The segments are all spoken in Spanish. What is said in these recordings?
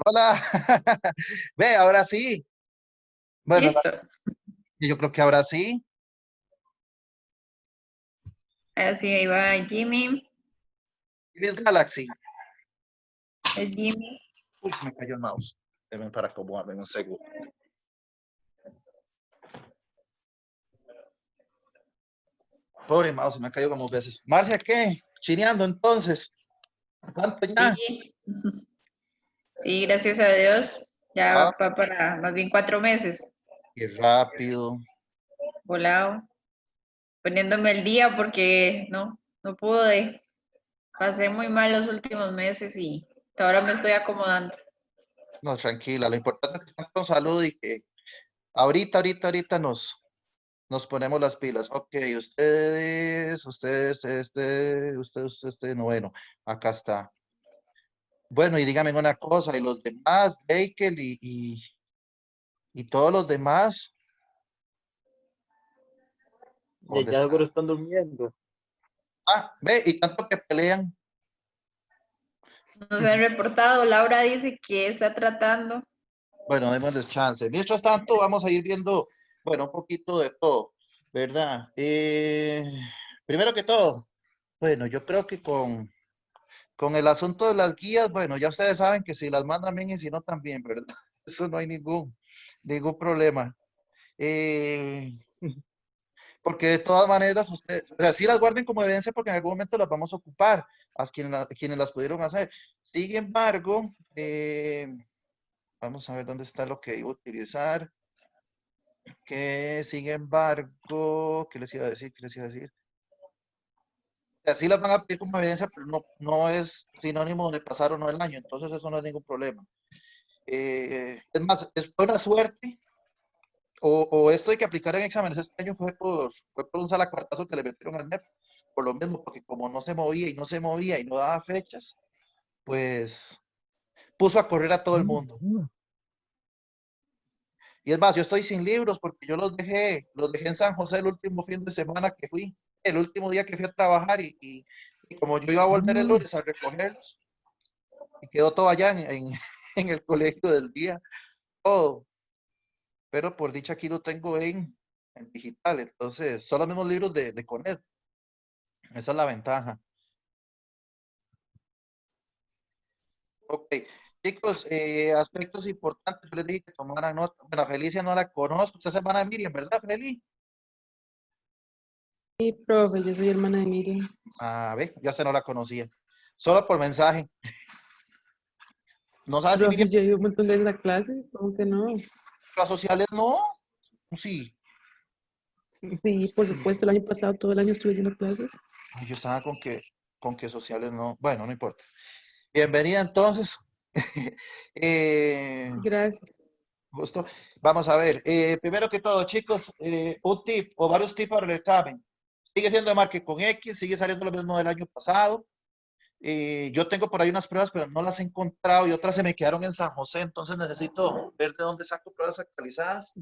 Hola. Ve, ahora sí. Bueno, Listo. yo creo que ahora sí. Así ahí va Jimmy. Chris Galaxy. El Jimmy. Uy, se me cayó el mouse. Deben para acomodarme un segundo. Pobre mouse, se me cayó como veces. Marcia, ¿qué? Chineando entonces. ¿Cuánto ya? Sí, sí, gracias a Dios. Ah, Ya va para más bien 4 meses. qué rápido. Volado. Poniéndome el día porque no pude. Pasé muy mal los últimos meses y ahora me estoy acomodando. No, tranquila. Lo importante es que están con salud y que ahorita nos ponemos las pilas. Ok, noveno. Acá está. Bueno, y dígame una cosa, y los demás, Deikel y todos los demás, Ya, ¿dónde ya seguro están? están durmiendo. Ah, ve, y tanto que pelean. No se han reportado. Laura dice que está tratando. Bueno, démosles chance. Mientras tanto, vamos a ir viendo, bueno, un poquito de todo, ¿verdad? Primero que todo, bueno, yo creo que con el asunto de las guías, bueno, ya ustedes saben que si las mandan bien y si no también, ¿verdad? Eso no hay ningún problema. Eh, Porque de todas maneras, ustedes, o sea, sí las guarden como evidencia porque en algún momento las vamos a ocupar, a quienes las pudieron hacer. Sin embargo, vamos a ver dónde está lo que iba a utilizar. Que sin embargo, ¿qué les iba a decir? ¿Qué les iba a decir? Así las van a pedir como evidencia, pero no es sinónimo de pasar o no el año, entonces eso no es ningún problema. Es más, fue una suerte, o esto de que aplicaran exámenes este año fue por un salacuartazo que le metieron al MEP, por lo mismo, porque como no se movía y no se movía y no daba fechas, pues puso a correr a todo el mundo. Y es más, yo estoy sin libros porque yo los dejé en San José el último fin de semana que fui, el último día que fui a trabajar y como yo iba a volver el lunes a recogerlos y quedó todo allá en el colegio del día, todo. Pero por dicha aquí lo tengo en digital, entonces son los mismos libros de Coned. Esa es la ventaja. Ok, chicos, aspectos importantes, yo les dije que tomaran nota. Bueno, a Felicia no la conozco, usted es hermana de Miriam, ¿verdad, Feli? Sí, profe, yo soy hermana de Miriam. A ver, ya se no la conocía. Solo por mensaje. No sabe si Profe, Miriam yo he ido un montón de veces a clases, ¿cómo que no? las sociales no. Sí. Sí, por supuesto, el año pasado todo el año estuve yendo a clases. Ay, yo estaba con que sociales no. Bueno, no importa. Bienvenida entonces. Eh, Gracias. Justo. Vamos a ver. Primero que todo, chicos, un tip o varios tips para el examen. Sigue siendo de marque con X, sigue saliendo lo mismo del año pasado. Yo tengo por ahí unas pruebas, pero no las he encontrado y otras se me quedaron en San José, entonces necesito ver de dónde saco pruebas actualizadas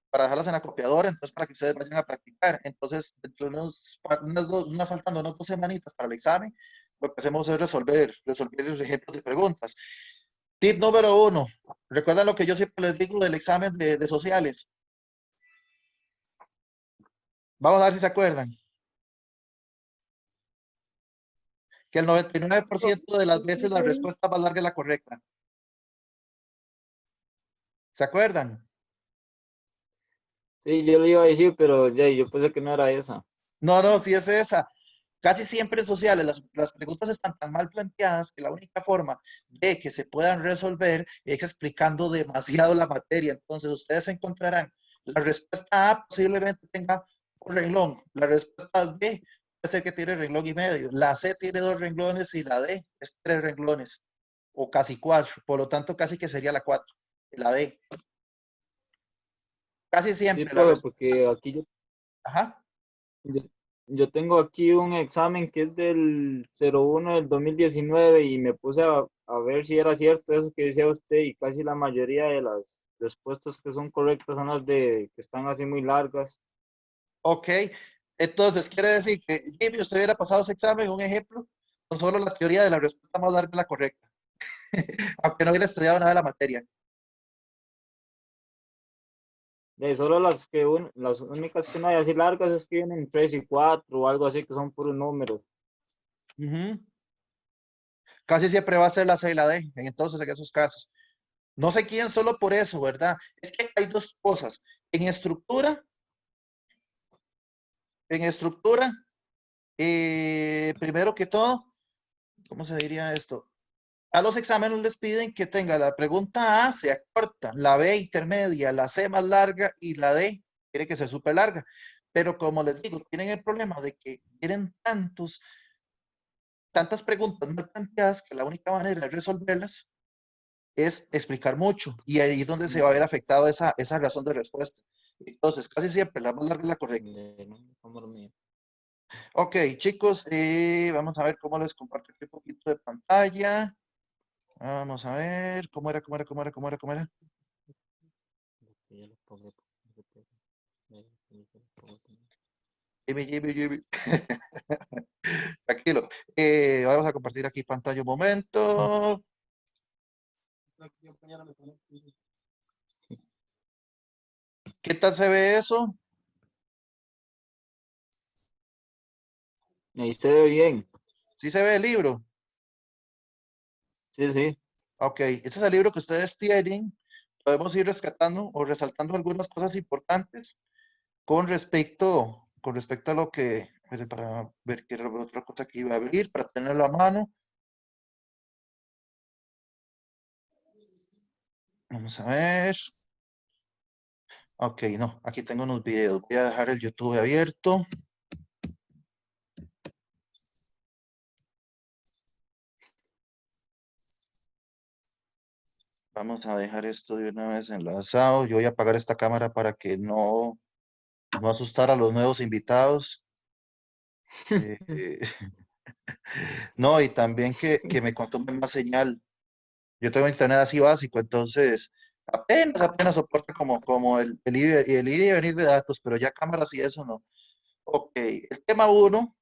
para dejarlas en la copiadora, entonces para que ustedes vayan a practicar. Entonces, dentro de faltando unas 2 semanitas para el examen, lo que hacemos es resolver ejemplos de preguntas. Tip número 1. ¿Recuerdan lo que yo siempre les digo del examen de sociales? Vamos a ver si se acuerdan. Que el 99% de las veces la respuesta más larga es la correcta. ¿Se acuerdan? Sí, yo lo iba a decir, pero ya, yo pensé que no era esa. No, no, sí es esa. Casi siempre en sociales las preguntas están tan mal planteadas que la única forma de que se puedan resolver es explicando demasiado la materia. Entonces ustedes encontrarán la respuesta A posiblemente tenga un renglón, la respuesta B puede ser que tiene renglón y medio, la C tiene 2 renglones y la D es 3 renglones o casi 4. Por lo tanto casi que sería la 4, la D. Casi Sí, siempre la profe, respuesta. porque aquí Ajá. yo, yo tengo aquí un examen que es del 01 del 2019 y me puse a ver si era cierto eso que decía usted y casi la mayoría de las respuestas que son correctas son las de que están así muy largas. Ok, entonces quiere decir que Jimmy, usted hubiera pasado ese examen, un ejemplo, con solo la teoría de la respuesta más larga es la correcta. aunque no hubiera estudiado nada de la materia. Solo las únicas que no hay así largas es que vienen 3 y 4 o algo así que son puros números. Ujú. Casi siempre va a ser la C y la D, entonces en esos casos. No sé quién solo por eso, ¿verdad? Es que hay dos cosas. En estructura, primero que todo, ¿cómo se diría esto? A los exámenes les piden que tenga la pregunta A, sea corta, la B intermedia, la C más larga y la D quiere que sea súper larga. Pero como les digo, tienen el problema de que tienen tantas preguntas mal planteadas que la única manera de resolverlas es explicar mucho y ahí es donde se va a ver afectado esa razón de respuesta. Entonces, casi siempre la más larga es la correcta. Ok, chicos, vamos a ver cómo les comparto aquí un poquito de pantalla. Vamos a ver, ¿cómo era? Jimmy. Tranquilo. Vamos a compartir aquí pantalla un momento. ¿Qué tal se ve eso? Ahí se ve bien. ¿Sí se ve el libro? Sí, sí. Ok, ese es el libro que ustedes tienen. Podemos ir rescatando o resaltando algunas cosas importantes con respecto a lo que, para ver qué era otra cosa que iba a abrir, para tenerlo a mano. Vamos a ver. Ok, no, aquí tengo unos videos. Voy a dejar el YouTube abierto. Vamos a dejar esto de una vez enlazado. Yo voy a apagar esta cámara para que no asustar a los nuevos invitados. Eh, no, y también que me consume más señal. Yo tengo internet así básico, entonces apenas soporta como el ir y venir de datos, pero ya cámaras y eso no. Ok, el tema uno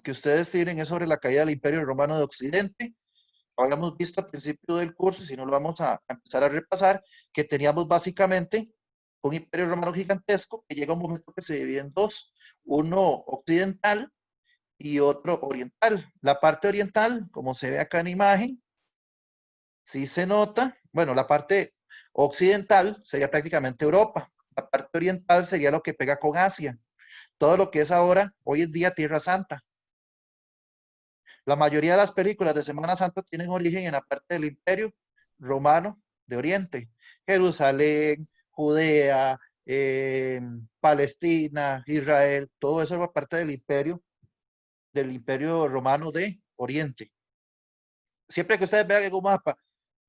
que ustedes tienen es sobre la caída del Imperio Romano de Occidente. Habíamos visto al principio del curso, si no lo vamos a empezar a repasar, que teníamos básicamente un Imperio Romano gigantesco que llega a un momento que se divide en dos, uno occidental y otro oriental. La parte oriental, como se ve acá en imagen, sí se nota, bueno, la parte occidental sería prácticamente Europa, la parte oriental sería lo que pega con Asia, todo lo que es ahora, hoy en día, Tierra Santa. La mayoría de las películas de Semana Santa tienen origen en la parte del Imperio Romano de Oriente, Jerusalén, Judea, Palestina, Israel, todo eso es parte del Imperio Romano de Oriente. Siempre que ustedes vean en un mapa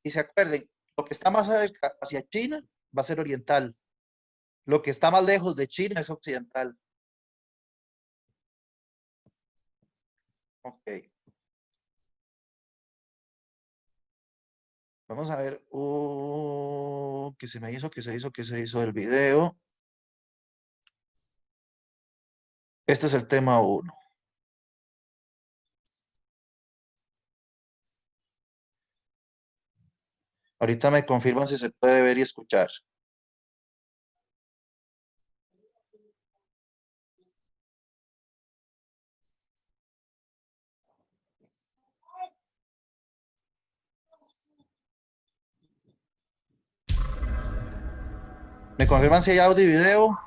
y se acuerden, lo que está más cerca hacia China va a ser oriental. Lo que está más lejos de China es occidental. Ok. Vamos a ver. ¿Qué se hizo el video? Este es el tema 1. Ahorita me confirman si se puede ver y escuchar. ¿Me confirman si hay audio y video?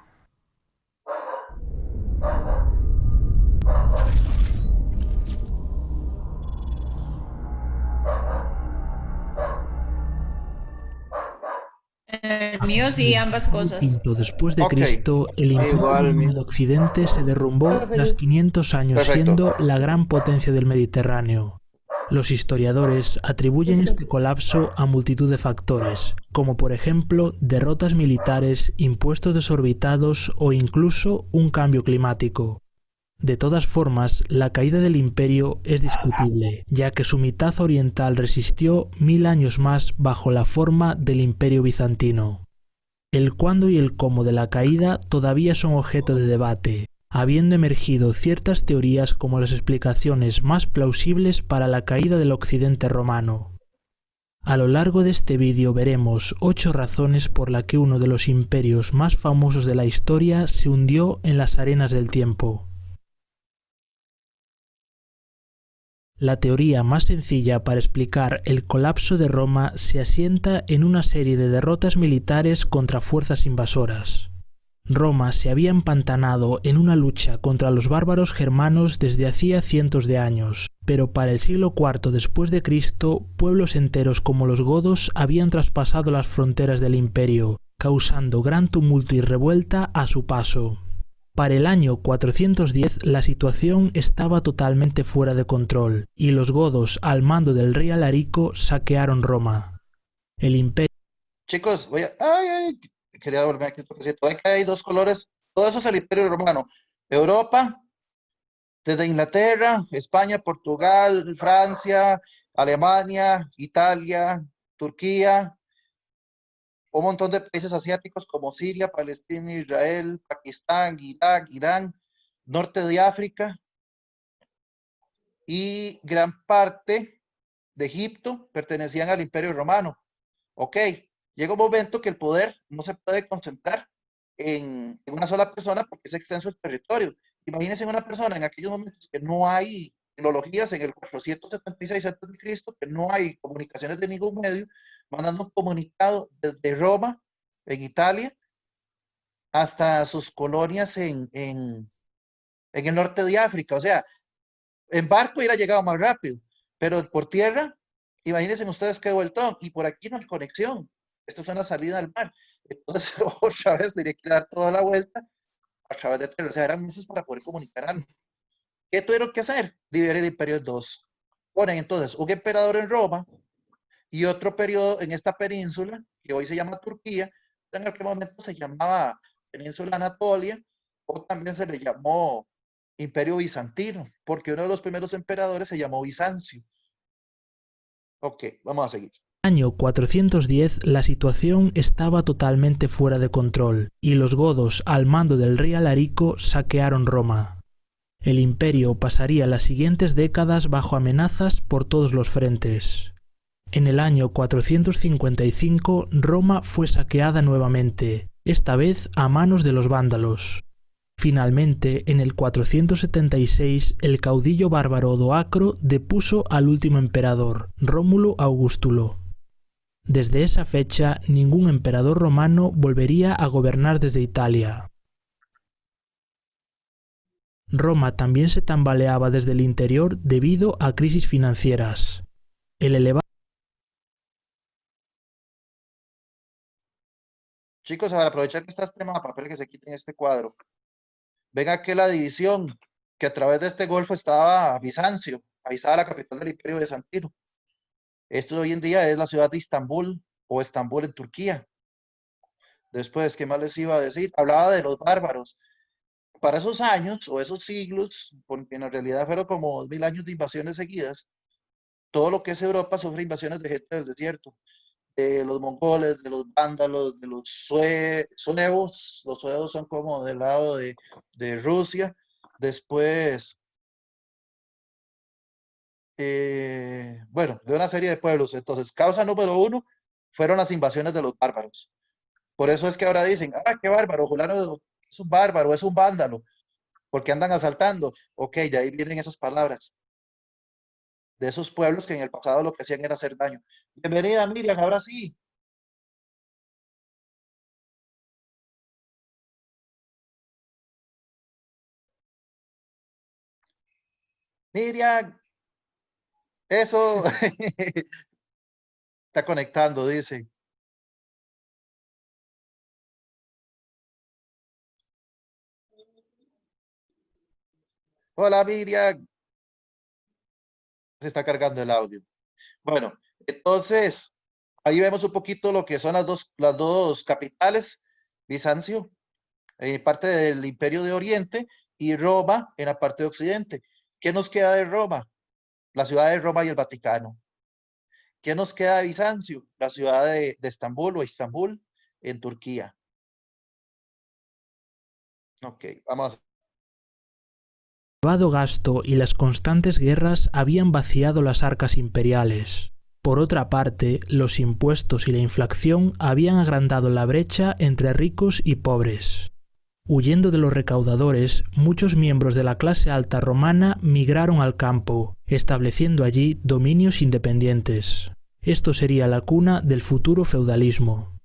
El mío sí, ambas cosas. Después de Ok. Cristo, el Imperio Igual, Romano de Occidente se derrumbó tras 500 años, Perfecto. siendo la gran potencia del Mediterráneo. Los historiadores atribuyen este colapso a multitud de factores, como por ejemplo derrotas militares, impuestos desorbitados o incluso un cambio climático. De todas formas, la caída del imperio es discutible, ya que su mitad oriental resistió 1000 años más bajo la forma del Imperio bizantino. El cuándo y el cómo de la caída todavía son objeto de debate, habiendo emergido ciertas teorías como las explicaciones más plausibles para la caída del occidente romano. A lo largo de este vídeo veremos 8 razones por las que uno de los imperios más famosos de la historia se hundió en las arenas del tiempo. La teoría más sencilla para explicar el colapso de Roma se asienta en una serie de derrotas militares contra fuerzas invasoras. Roma se había empantanado en una lucha contra los bárbaros germanos desde hacía cientos de años, pero para el siglo IV después de Cristo, pueblos enteros como los godos habían traspasado las fronteras del imperio, causando gran tumulto y revuelta a su paso. Para el año 410 la situación estaba totalmente fuera de control, y los godos, al mando del rey Alarico, saquearon Roma. El imperio... Chicos, quería volver aquí un toquecito. Hay que hay dos colores. Todo eso es el Imperio Romano. Europa, desde Inglaterra, España, Portugal, Francia, Alemania, Italia, Turquía, un montón de países asiáticos como Siria, Palestina, Israel, Pakistán, Irak, Irán, norte de África y gran parte de Egipto pertenecían al Imperio Romano. Ok, llega un momento que el poder no se puede concentrar en una sola persona porque es extenso el territorio. Imagínense una persona en aquellos momentos que no hay tecnologías en el 476 a.C., que no hay comunicaciones de ningún medio, mandando un comunicado desde Roma, en Italia, hasta sus colonias en el norte de África. O sea, en barco hubiera llegado más rápido, pero por tierra, imagínense ustedes qué vueltón, y por aquí no hay conexión. Esto es una salida al mar. Entonces, otra vez tenía que dar toda la vuelta a través de tierra. O sea, eran meses para poder comunicar algo. ¿Qué tuvieron que hacer? Dividir el imperio en dos. Ponen entonces un emperador en Roma y otro periodo en esta península, que hoy se llama Turquía, en aquel momento se llamaba Península Anatolia, o también se le llamó Imperio Bizantino, porque uno de los primeros emperadores se llamó Bizancio. Ok, vamos a seguir. Año 410 la situación estaba totalmente fuera de control, y los godos, al mando del rey Alarico, saquearon Roma. El imperio pasaría las siguientes décadas bajo amenazas por todos los frentes. En el año 455 Roma fue saqueada nuevamente, esta vez a manos de los vándalos. Finalmente, en el 476, el caudillo bárbaro Odoacro depuso al último emperador, Rómulo Augustulo. Desde esa fecha, ningún emperador romano volvería a gobernar desde Italia. Roma también se tambaleaba desde el interior debido a crisis financieras. El elevado... Chicos, para aprovechar que está este mapa, para que se quiten este cuadro. Ven aquí la división, que a través de este golfo estaba Bizancio, ahí estaba la capital del Imperio Bizantino. Esto hoy en día es la ciudad de Estambul, o Estambul en Turquía. Después, ¿qué más les iba a decir? Hablaba de los bárbaros. Para esos años, o esos siglos, porque en realidad fueron como 2000 años de invasiones seguidas, todo lo que es Europa sufre invasiones de gente del desierto. De los mongoles, de los vándalos, de los suevos. Los suevos son como del lado de Rusia. Después, bueno, de una serie de pueblos. Entonces, causa número 1 fueron las invasiones de los bárbaros. Por eso es que ahora dicen, qué bárbaro, Julano es un bárbaro, es un vándalo, porque andan asaltando. Ok, de ahí vienen esas palabras. De esos pueblos que en el pasado lo que hacían era hacer daño. Bienvenida, Miriam, ahora sí. Miriam, eso está conectando, dice. Hola, Miriam. Se está cargando el audio. Bueno, entonces, ahí vemos un poquito lo que son las dos capitales, Bizancio, en parte del Imperio de Oriente, y Roma en la parte de Occidente. ¿Qué nos queda de Roma? La ciudad de Roma y el Vaticano. ¿Qué nos queda de Bizancio? La ciudad de Estambul o Istambul en Turquía. Ok, vamos a... El elevado gasto y las constantes guerras habían vaciado las arcas imperiales. Por otra parte, los impuestos y la inflación habían agrandado la brecha entre ricos y pobres. Huyendo de los recaudadores, muchos miembros de la clase alta romana migraron al campo, estableciendo allí dominios independientes. Esto sería la cuna del futuro feudalismo.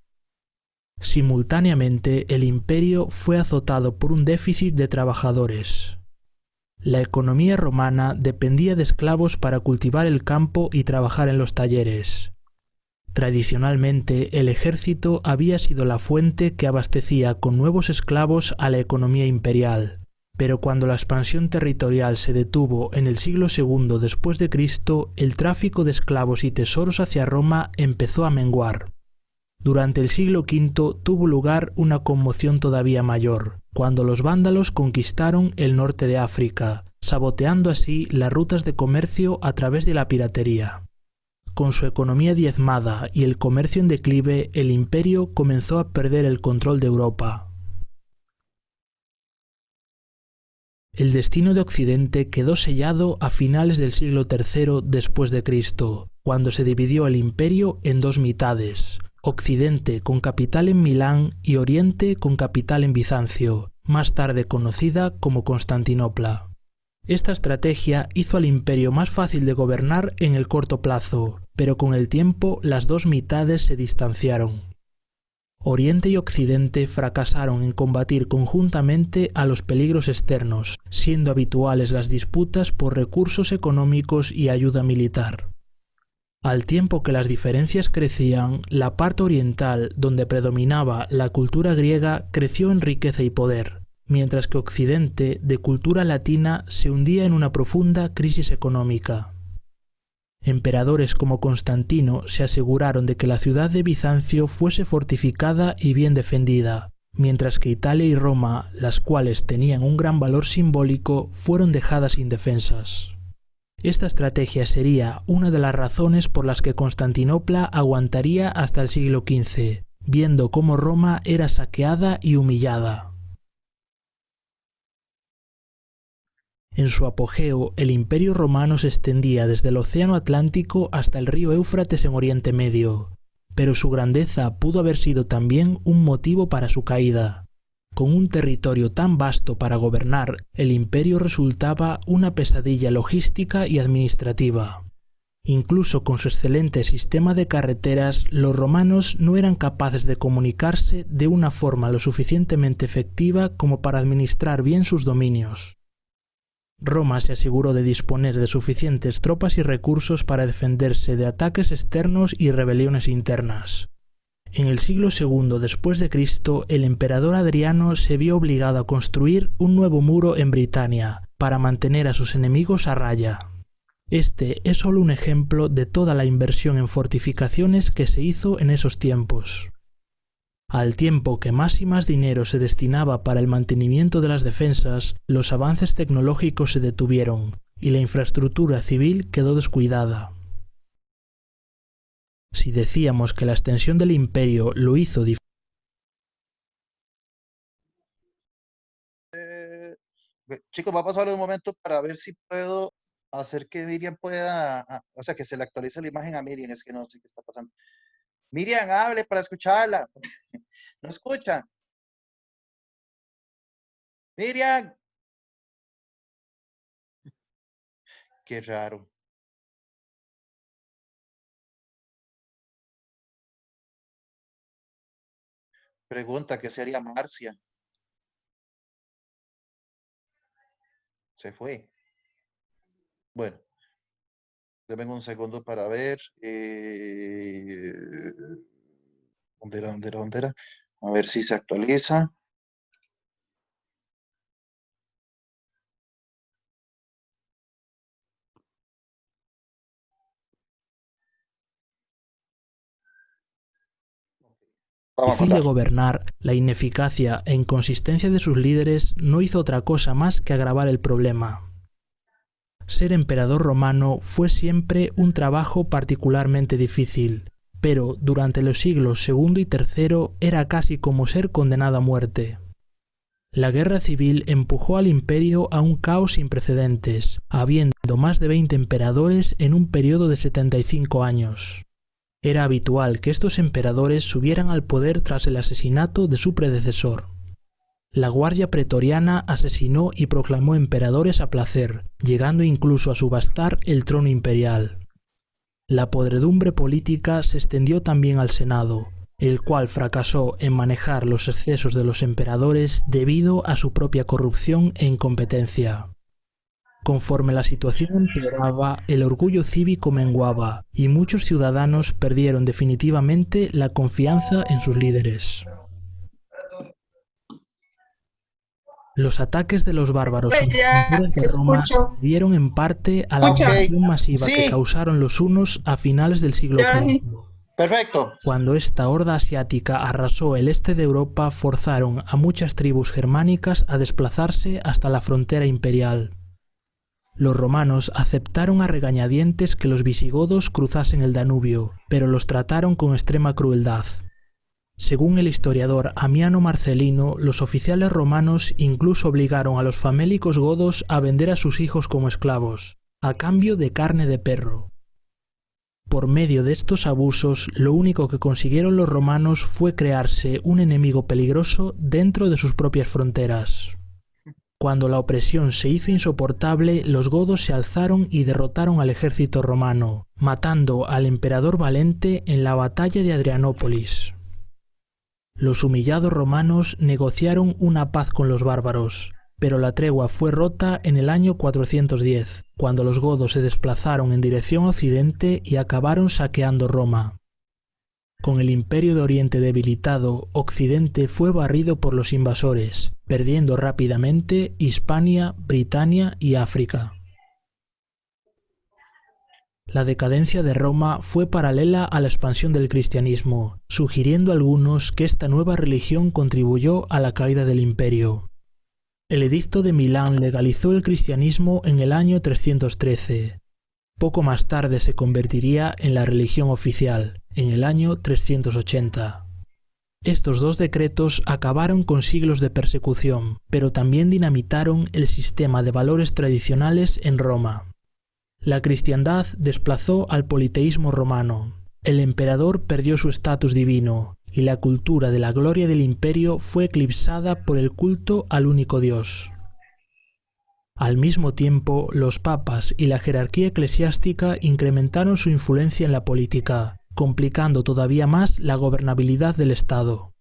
Simultáneamente, el imperio fue azotado por un déficit de trabajadores. La economía romana dependía de esclavos para cultivar el campo y trabajar en los talleres. Tradicionalmente, el ejército había sido la fuente que abastecía con nuevos esclavos a la economía imperial, pero cuando la expansión territorial se detuvo en el siglo II después de Cristo, el tráfico de esclavos y tesoros hacia Roma empezó a menguar. Durante el siglo V tuvo lugar una conmoción todavía mayor, cuando los vándalos conquistaron el norte de África, saboteando así las rutas de comercio a través de la piratería. Con su economía diezmada y el comercio en declive, el imperio comenzó a perder el control de Europa. El destino de Occidente quedó sellado a finales del siglo III después de Cristo, cuando se dividió el imperio en dos mitades: Occidente con capital en Milán y Oriente con capital en Bizancio, más tarde conocida como Constantinopla. Esta estrategia hizo al imperio más fácil de gobernar en el corto plazo, pero con el tiempo las dos mitades se distanciaron. Oriente y Occidente fracasaron en combatir conjuntamente a los peligros externos, siendo habituales las disputas por recursos económicos y ayuda militar. Al tiempo que las diferencias crecían, la parte oriental, donde predominaba la cultura griega, creció en riqueza y poder, mientras que Occidente, de cultura latina, se hundía en una profunda crisis económica. Emperadores como Constantino se aseguraron de que la ciudad de Bizancio fuese fortificada y bien defendida, mientras que Italia y Roma, las cuales tenían un gran valor simbólico, fueron dejadas indefensas. Esta estrategia sería una de las razones por las que Constantinopla aguantaría hasta el siglo XV, viendo cómo Roma era saqueada y humillada. En su apogeo, el Imperio Romano se extendía desde el Océano Atlántico hasta el río Éufrates en Oriente Medio, pero su grandeza pudo haber sido también un motivo para su caída. Con un territorio tan vasto para gobernar, el imperio resultaba una pesadilla logística y administrativa. Incluso con su excelente sistema de carreteras, los romanos no eran capaces de comunicarse de una forma lo suficientemente efectiva como para administrar bien sus dominios. Roma se aseguró de disponer de suficientes tropas y recursos para defenderse de ataques externos y rebeliones internas. En el siglo II después de Cristo, el emperador Adriano se vio obligado a construir un nuevo muro en Britania para mantener a sus enemigos a raya. Este es solo un ejemplo de toda la inversión en fortificaciones que se hizo en esos tiempos. Al tiempo que más y más dinero se destinaba para el mantenimiento de las defensas, los avances tecnológicos se detuvieron y la infraestructura civil quedó descuidada. Si decíamos que la extensión del imperio lo hizo difícil, chicos, va a pasar un momento para ver si puedo hacer que Miriam pueda, o sea, que se le actualice la imagen a Miriam, es que no sé qué está pasando. Miriam, hable para escucharla. ¿No escucha? Miriam. Qué raro. Pregunta, ¿qué sería Marcia? Se fue. Bueno, denme un segundo para ver. ¿Dónde era? A ver si se actualiza. difícil de gobernar, la ineficacia e inconsistencia de sus líderes no hizo otra cosa más que agravar el problema. Ser emperador romano fue siempre un trabajo particularmente difícil, pero durante los siglos II y III era casi como ser condenado a muerte. La guerra civil empujó al imperio a un caos sin precedentes, habiendo más de 20 emperadores en un periodo de 75 años. Era habitual que estos emperadores subieran al poder tras el asesinato de su predecesor. La Guardia Pretoriana asesinó y proclamó emperadores a placer, llegando incluso a subastar el trono imperial. La podredumbre política se extendió también al Senado, el cual fracasó en manejar los excesos de los emperadores debido a su propia corrupción e incompetencia. Conforme la situación empeoraba, el orgullo cívico menguaba y muchos ciudadanos perdieron definitivamente la confianza en sus líderes. Los ataques de los bárbaros Pues en las ya fronteras de Roma se escucho. debieron en parte a la Ok, invasión masiva que sí, causaron los hunos a finales del siglo Y ahora sí. IV. perfecto. Cuando esta horda asiática arrasó el este de Europa, forzaron a muchas tribus germánicas a desplazarse hasta la frontera imperial. Los romanos aceptaron a regañadientes que los visigodos cruzasen el Danubio, pero los trataron con extrema crueldad. Según el historiador Amiano Marcelino, los oficiales romanos incluso obligaron a los famélicos godos a vender a sus hijos como esclavos, a cambio de carne de perro. Por medio de estos abusos, lo único que consiguieron los romanos fue crearse un enemigo peligroso dentro de sus propias fronteras. Cuando la opresión se hizo insoportable, los godos se alzaron y derrotaron al ejército romano, matando al emperador Valente en la batalla de Adrianópolis. Los humillados romanos negociaron una paz con los bárbaros, pero la tregua fue rota en el año 410, cuando los godos se desplazaron en dirección occidente y acabaron saqueando Roma. Con el Imperio de Oriente debilitado, Occidente fue barrido por los invasores, perdiendo rápidamente Hispania, Britania y África. La decadencia de Roma fue paralela a la expansión del cristianismo, sugiriendo a algunos que esta nueva religión contribuyó a la caída del imperio. El Edicto de Milán legalizó el cristianismo en el año 313. Poco más tarde se convertiría en la religión oficial, en el año 380. Estos dos decretos acabaron con siglos de persecución, pero también dinamitaron el sistema de valores tradicionales en Roma. La cristiandad desplazó al politeísmo romano. El emperador perdió su estatus divino, y la cultura de la gloria del imperio fue eclipsada por el culto al único Dios. Al mismo tiempo, los papas y la jerarquía eclesiástica incrementaron su influencia en la política, complicando todavía más la gobernabilidad del Estado.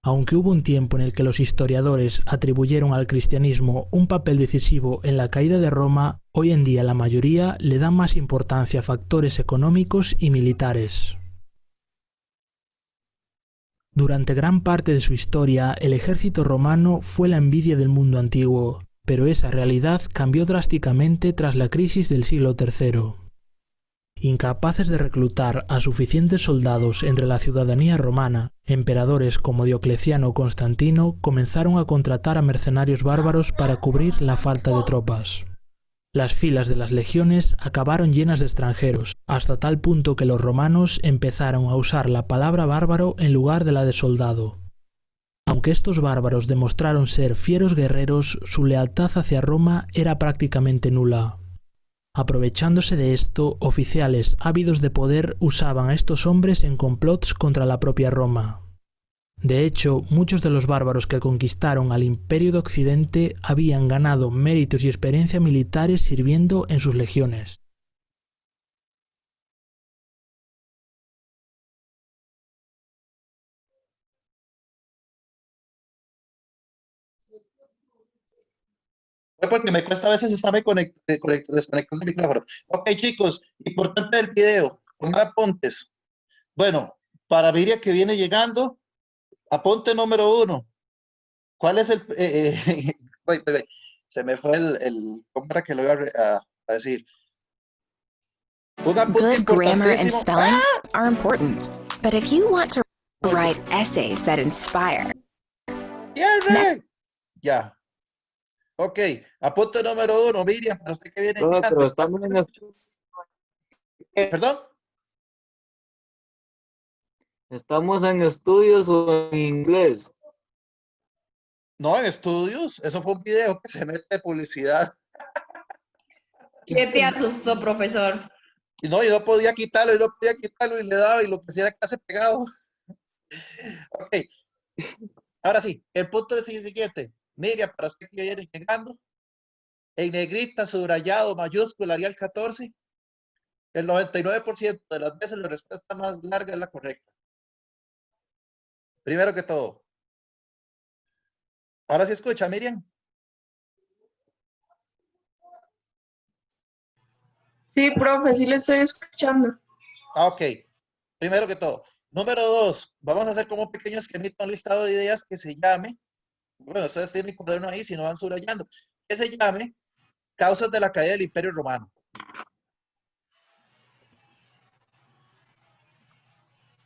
Aunque hubo un tiempo en el que los historiadores atribuyeron al cristianismo un papel decisivo en la caída de Roma, hoy en día la mayoría le da más importancia a factores económicos y militares. Durante gran parte de su historia, el ejército romano fue la envidia del mundo antiguo, pero esa realidad cambió drásticamente tras la crisis del siglo III. Incapaces de reclutar a suficientes soldados entre la ciudadanía romana, emperadores como Diocleciano o Constantino comenzaron a contratar a mercenarios bárbaros para cubrir la falta de tropas. Las filas de las legiones acabaron llenas de extranjeros, hasta tal punto que los romanos empezaron a usar la palabra bárbaro en lugar de la de soldado. Aunque estos bárbaros demostraron ser fieros guerreros, su lealtad hacia Roma era prácticamente nula. Aprovechándose de esto, oficiales ávidos de poder usaban a estos hombres en complots contra la propia Roma. De hecho, muchos de los bárbaros que conquistaron al Imperio de Occidente habían ganado méritos y experiencia militares sirviendo en sus legiones. Fue porque me cuesta a veces estarme desconectando el micrófono. Ok, chicos, importante del video, tomar apuntes. Bueno, para Viria que viene llegando, apunte número 1. ¿Cuál es el... wait. Se me fue ¿cómo era que lo iba a decir? Un apunte Good grammar and importantísimo. spelling are important, but if you want to write essays that inspire, Ya. Ok, apunte número 1, Miriam, para usted que viene Profe, llegando. pero estamos ¿Perdón? ¿Estamos en estudios o en inglés? No, en estudios. Eso fue un video que se mete de publicidad. ¿Qué te asustó, profesor? Y no, yo no podía quitarlo, y no podía quitarlo, y le daba, y lo que hacía era casi pegado. Ok, ahora sí, el punto es el siguiente. Miriam, para usted que viene llegando, en negrita, subrayado, mayúscula, Arial 14, el 99% de las veces la respuesta más larga es la correcta. Primero que todo. Ahora sí escucha, Miriam. Sí, profe, sí le estoy escuchando. Ok, primero que todo. Número 2, vamos a hacer como un pequeño esquemita, un listado de ideas que se llame, bueno, ustedes tienen mi cuaderno ahí, si no van subrayando, que se llame Causas de la caída del Imperio Romano.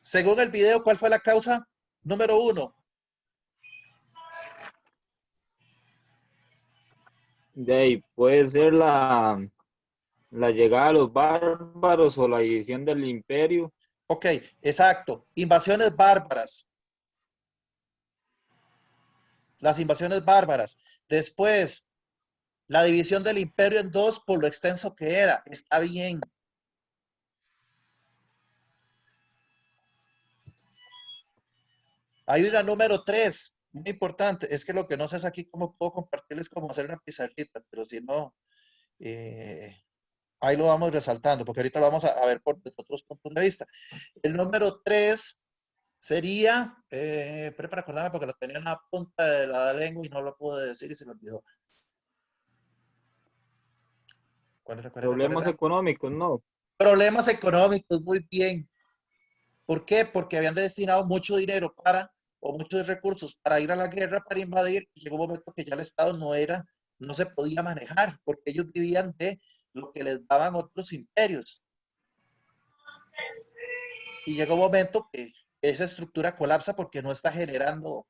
Según el video, ¿cuál fue la causa número 1? De ahí puede ser la llegada de los bárbaros o la división del imperio. Ok, exacto. Invasiones bárbaras. Las invasiones bárbaras. Después, la división del imperio en dos por lo extenso que era. Está bien. Hay una número 3, muy importante. Es que lo que no sé es aquí cómo puedo compartirles cómo hacer una pizarrita, pero si no, eh, ahí lo vamos resaltando, porque ahorita lo vamos a ver por otros puntos de vista. El número 3 sería, pero para acordarme porque lo tenía en la punta de la lengua y no lo pude decir y se me olvidó. ¿Cuál Problemas era? económicos, ¿no? Problemas económicos, muy bien. ¿Por qué? Porque habían destinado mucho dinero para, o muchos recursos para ir a la guerra, para invadir, y llegó un momento que ya el Estado no se podía manejar, porque ellos vivían de lo que les daban otros imperios. Y llegó un momento que esa estructura colapsa porque no está generando.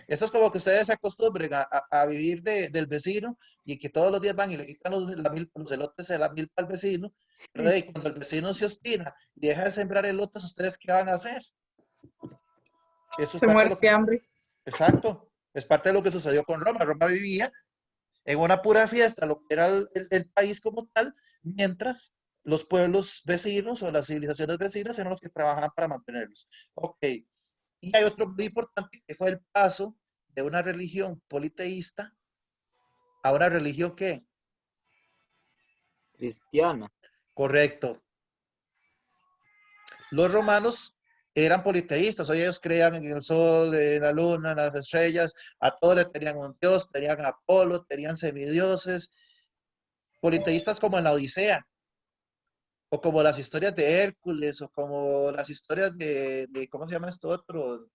Esto es como que ustedes se acostumbren a vivir del vecino y que todos los días van y le quitan los elotes de la milpa al vecino, pero cuando el vecino se obstina y deja de sembrar elotes, ¿ustedes qué van a hacer? Eso es Se parte de muere lo que... de hambre. Exacto, es parte de lo que sucedió con Roma. Roma vivía en una pura fiesta, lo que era el país como tal, mientras los pueblos vecinos o las civilizaciones vecinas eran los que trabajaban para mantenerlos. Ok, y hay otro muy importante que fue el paso de una religión politeísta a una religión que, Cristiana. correcto, los romanos eran politeístas, hoy ellos creían en el sol, en la luna, en las estrellas, a todos le tenían un dios, tenían a Apolo, tenían semidioses, politeístas como en la Odisea, o como las historias de Hércules, o como las historias ¿cómo se llama esto otro?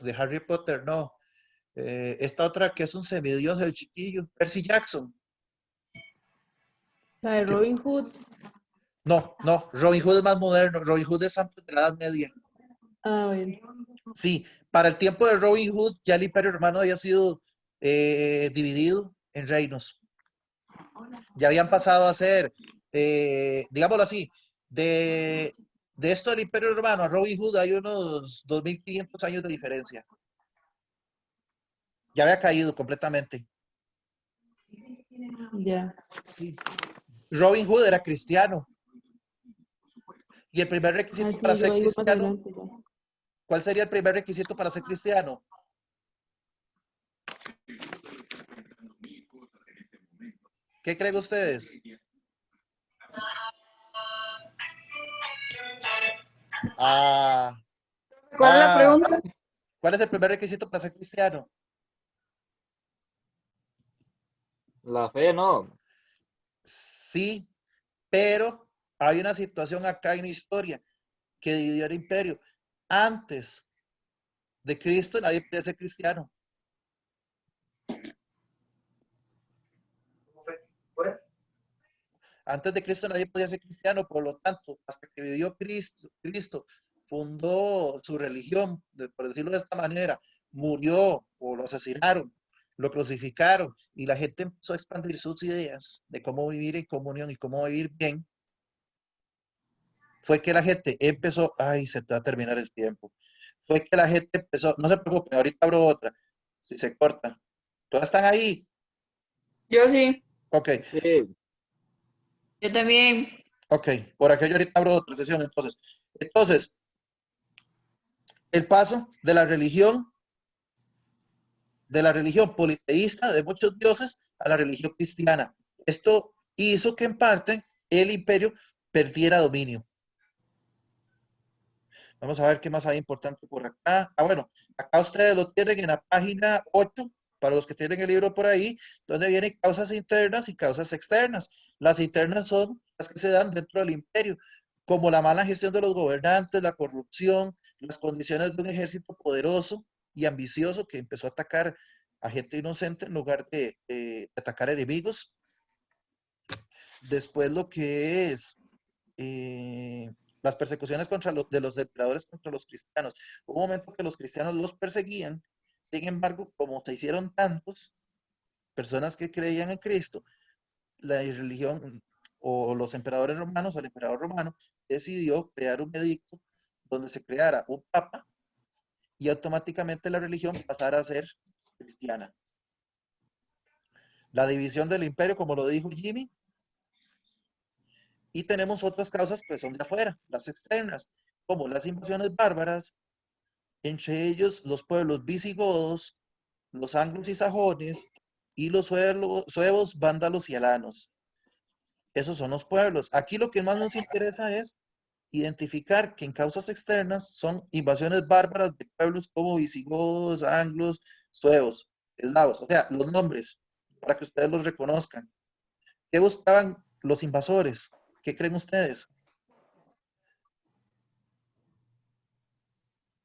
De Harry Potter, no. Esta otra que es un semidios, el chiquillo, Percy Jackson. La de Que, Robin Hood. no, Robin Hood es más moderno, Robin Hood es antes de la Edad Media. Ah, bien. Sí, para el tiempo de Robin Hood ya el Imperio Romano había sido dividido en reinos. Ya habían pasado a ser, digámoslo así, de esto del Imperio Romano a Robin Hood hay unos 2500 años de diferencia. Ya había caído completamente. Ya. Robin Hood era cristiano. Y el primer Ah, requisito para sí, yo ser ahí voy más cristiano, adelante ya. ¿cuál sería el primer requisito para ser cristiano? ¿Qué creen ustedes? Ah, ¿Cuál es la ah, pregunta? ¿cuál es el primer requisito para ser cristiano? La fe, no. Sí, pero hay una situación acá en la historia que dividió el imperio. Antes de Cristo nadie podía ser cristiano. Antes de Cristo nadie podía ser cristiano, por lo tanto, hasta que vivió Cristo fundó su religión, por decirlo de esta manera, murió o lo asesinaron, lo crucificaron y la gente empezó a expandir sus ideas de cómo vivir en comunión y cómo vivir bien. Fue que la gente empezó, ay, se te va a terminar el tiempo. fue que la gente empezó, no se preocupen, ahorita abro otra, si se corta. ¿Todas están ahí? Yo sí, Ok, Sí, yo también. ok, por aquello ahorita abro otra sesión, entonces, el paso de la religión politeísta de muchos dioses a la religión cristiana. Esto hizo que en parte el imperio perdiera dominio. Vamos a ver qué más hay importante por acá. Ah, bueno, acá ustedes lo tienen en la página 8, para los que tienen el libro por ahí, donde vienen causas internas y causas externas. Las internas son las que se dan dentro del imperio, como la mala gestión de los gobernantes, la corrupción, las condiciones de un ejército poderoso y ambicioso que empezó a atacar a gente inocente en lugar de atacar enemigos. Después lo que es las persecuciones de los emperadores contra los cristianos. Hubo un momento que los cristianos los perseguían, sin embargo, como se hicieron tantos personas que creían en Cristo, la religión o los emperadores romanos o el emperador romano decidió crear un edicto donde se creara un papa y automáticamente la religión pasara a ser cristiana. La división del imperio, como lo dijo Jimmy, y tenemos otras causas que son de afuera, las externas, como las invasiones bárbaras, entre ellos los pueblos visigodos, los anglos y sajones, y los suevos, vándalos y alanos. Esos son los pueblos. Aquí lo que más nos interesa es identificar que en causas externas son invasiones bárbaras de pueblos como visigodos, anglos, suevos, eslavos, o sea, los nombres, para que ustedes los reconozcan. ¿Qué buscaban los invasores? ¿Qué creen ustedes?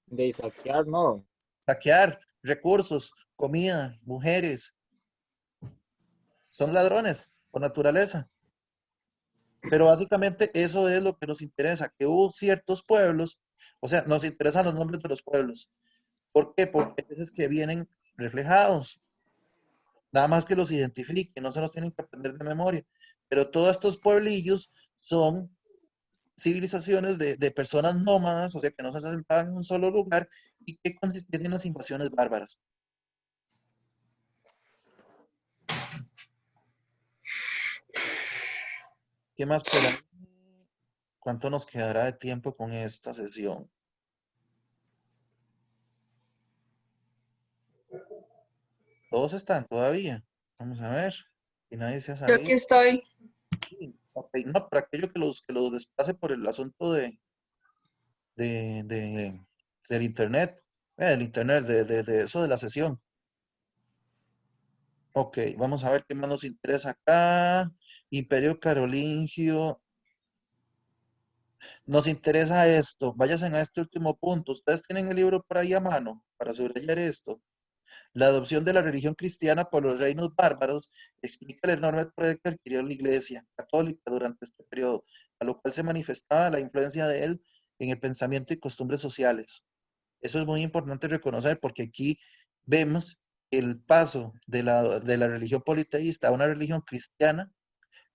de saquear, no. Saquear recursos, comida, mujeres. Son ladrones por naturaleza. Pero básicamente eso es lo que nos interesa, que hubo ciertos pueblos, o sea, nos interesan los nombres de los pueblos. ¿Por qué? Porque a veces que vienen reflejados, nada más que los identifiquen, no se los tienen que aprender de memoria. Pero todos estos pueblillos son civilizaciones de personas nómadas, o sea, que no se asentaban en un solo lugar y que consistían en las invasiones bárbaras. ¿Qué más por ahí? ¿Cuánto nos quedará de tiempo con esta sesión? Todos están todavía. Vamos a ver. Y nadie se ha Yo aquí salido. estoy. Sí, ok, no, para aquello que los desplace por el asunto de, de- del internet, de eso de la sesión. Ok, vamos a ver qué más nos interesa acá. Imperio Carolingio. Nos interesa esto. Váyanse a este último punto. Ustedes tienen el libro por ahí a mano para subrayar esto. La adopción de la religión cristiana por los reinos bárbaros explica el enorme poder que adquirió la Iglesia católica durante este periodo, a lo cual se manifestaba la influencia de él en el pensamiento y costumbres sociales. Eso es muy importante reconocer porque aquí vemos el paso de la religión politeísta a una religión cristiana,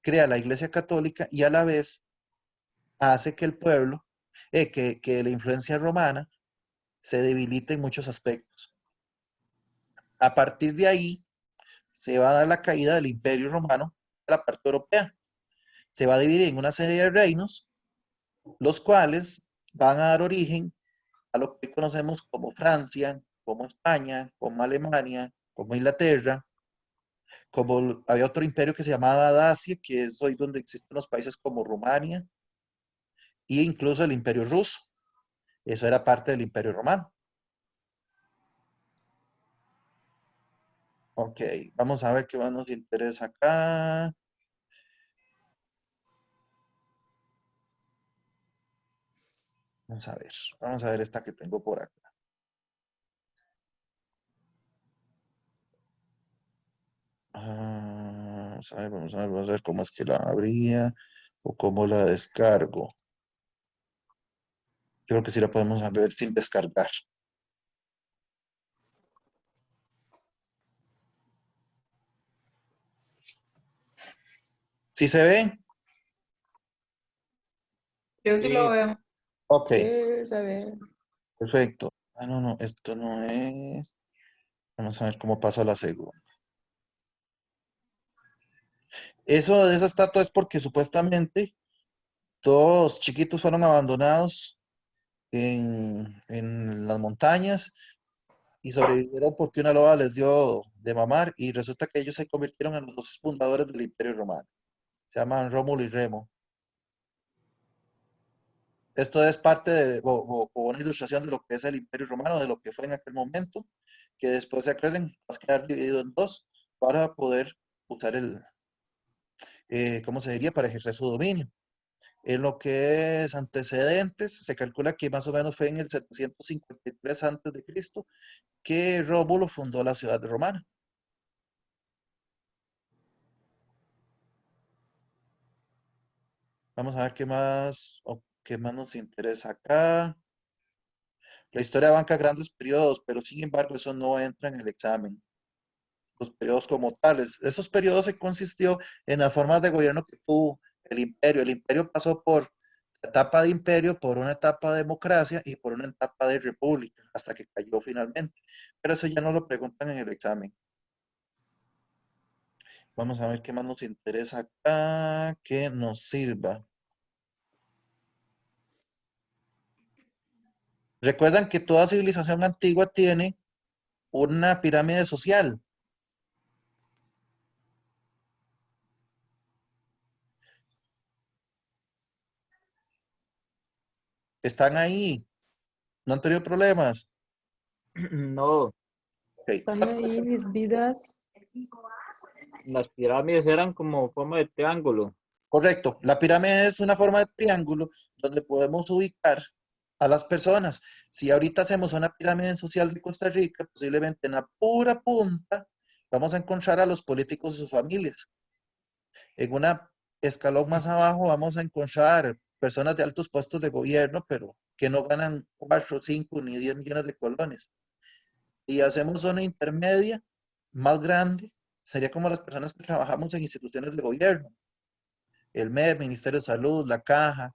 crea la Iglesia católica y a la vez hace que el pueblo, que la influencia romana se debilite en muchos aspectos. A partir de ahí, se va a dar la caída del Imperio Romano de la parte europea. Se va a dividir en una serie de reinos, los cuales van a dar origen a lo que conocemos como Francia, como España, como Alemania, como Inglaterra, como había otro imperio que se llamaba Dacia, que es hoy donde existen los países como Rumania, e incluso el Imperio Ruso. Eso era parte del Imperio Romano. Ok, vamos a ver qué más nos interesa acá. Vamos a ver esta que tengo por acá. Vamos a ver cómo es que la abría o cómo la descargo. Yo creo que sí la podemos ver sin descargar. ¿Sí se ve? Yo sí lo Sí, veo. Ok, A ver. perfecto. Ah, no, no, esto no es. Vamos a ver cómo pasó la segunda. Eso de esa estatua es porque supuestamente dos chiquitos fueron abandonados en las montañas y sobrevivieron porque una loba les dio de mamar y resulta que ellos se convirtieron en los dos fundadores del Imperio Romano. Se llaman Rómulo y Remo. Esto es parte de, o una ilustración de lo que es el Imperio Romano, de lo que fue en aquel momento, que después se acuerden, va a quedar dividido en dos para poder usar ¿cómo se diría? Para ejercer su dominio. En lo que es antecedentes, se calcula que más o menos fue en el 753 a.C. que Rómulo fundó la ciudad de Romana. Vamos a ver qué más nos interesa acá. La historia abarca grandes periodos, pero sin embargo eso no entra en el examen. Los periodos como tales. Esos periodos se consistió en las formas de gobierno que tuvo el imperio. El imperio pasó por la etapa de imperio, por una etapa de democracia y por una etapa de república, hasta que cayó finalmente. Pero eso ya no lo preguntan en el examen. Vamos a ver qué más nos interesa acá, que nos sirva. Recuerdan que toda civilización antigua tiene una pirámide social. Están ahí, no han tenido problemas. No, Ok, Están ahí mis vidas. las pirámides eran como forma de triángulo. correcto. La pirámide es una forma de triángulo donde podemos ubicar a las personas. Si ahorita hacemos una pirámide social de Costa Rica, posiblemente en la pura punta vamos a encontrar a los políticos y sus familias. En una escalón más abajo vamos a encontrar personas de altos puestos de gobierno, pero que no ganan 4, 5 ni 10 millones de colones. Si hacemos zona intermedia, más grande, sería como las personas que trabajamos en instituciones de gobierno, el MED, Ministerio de Salud, la Caja,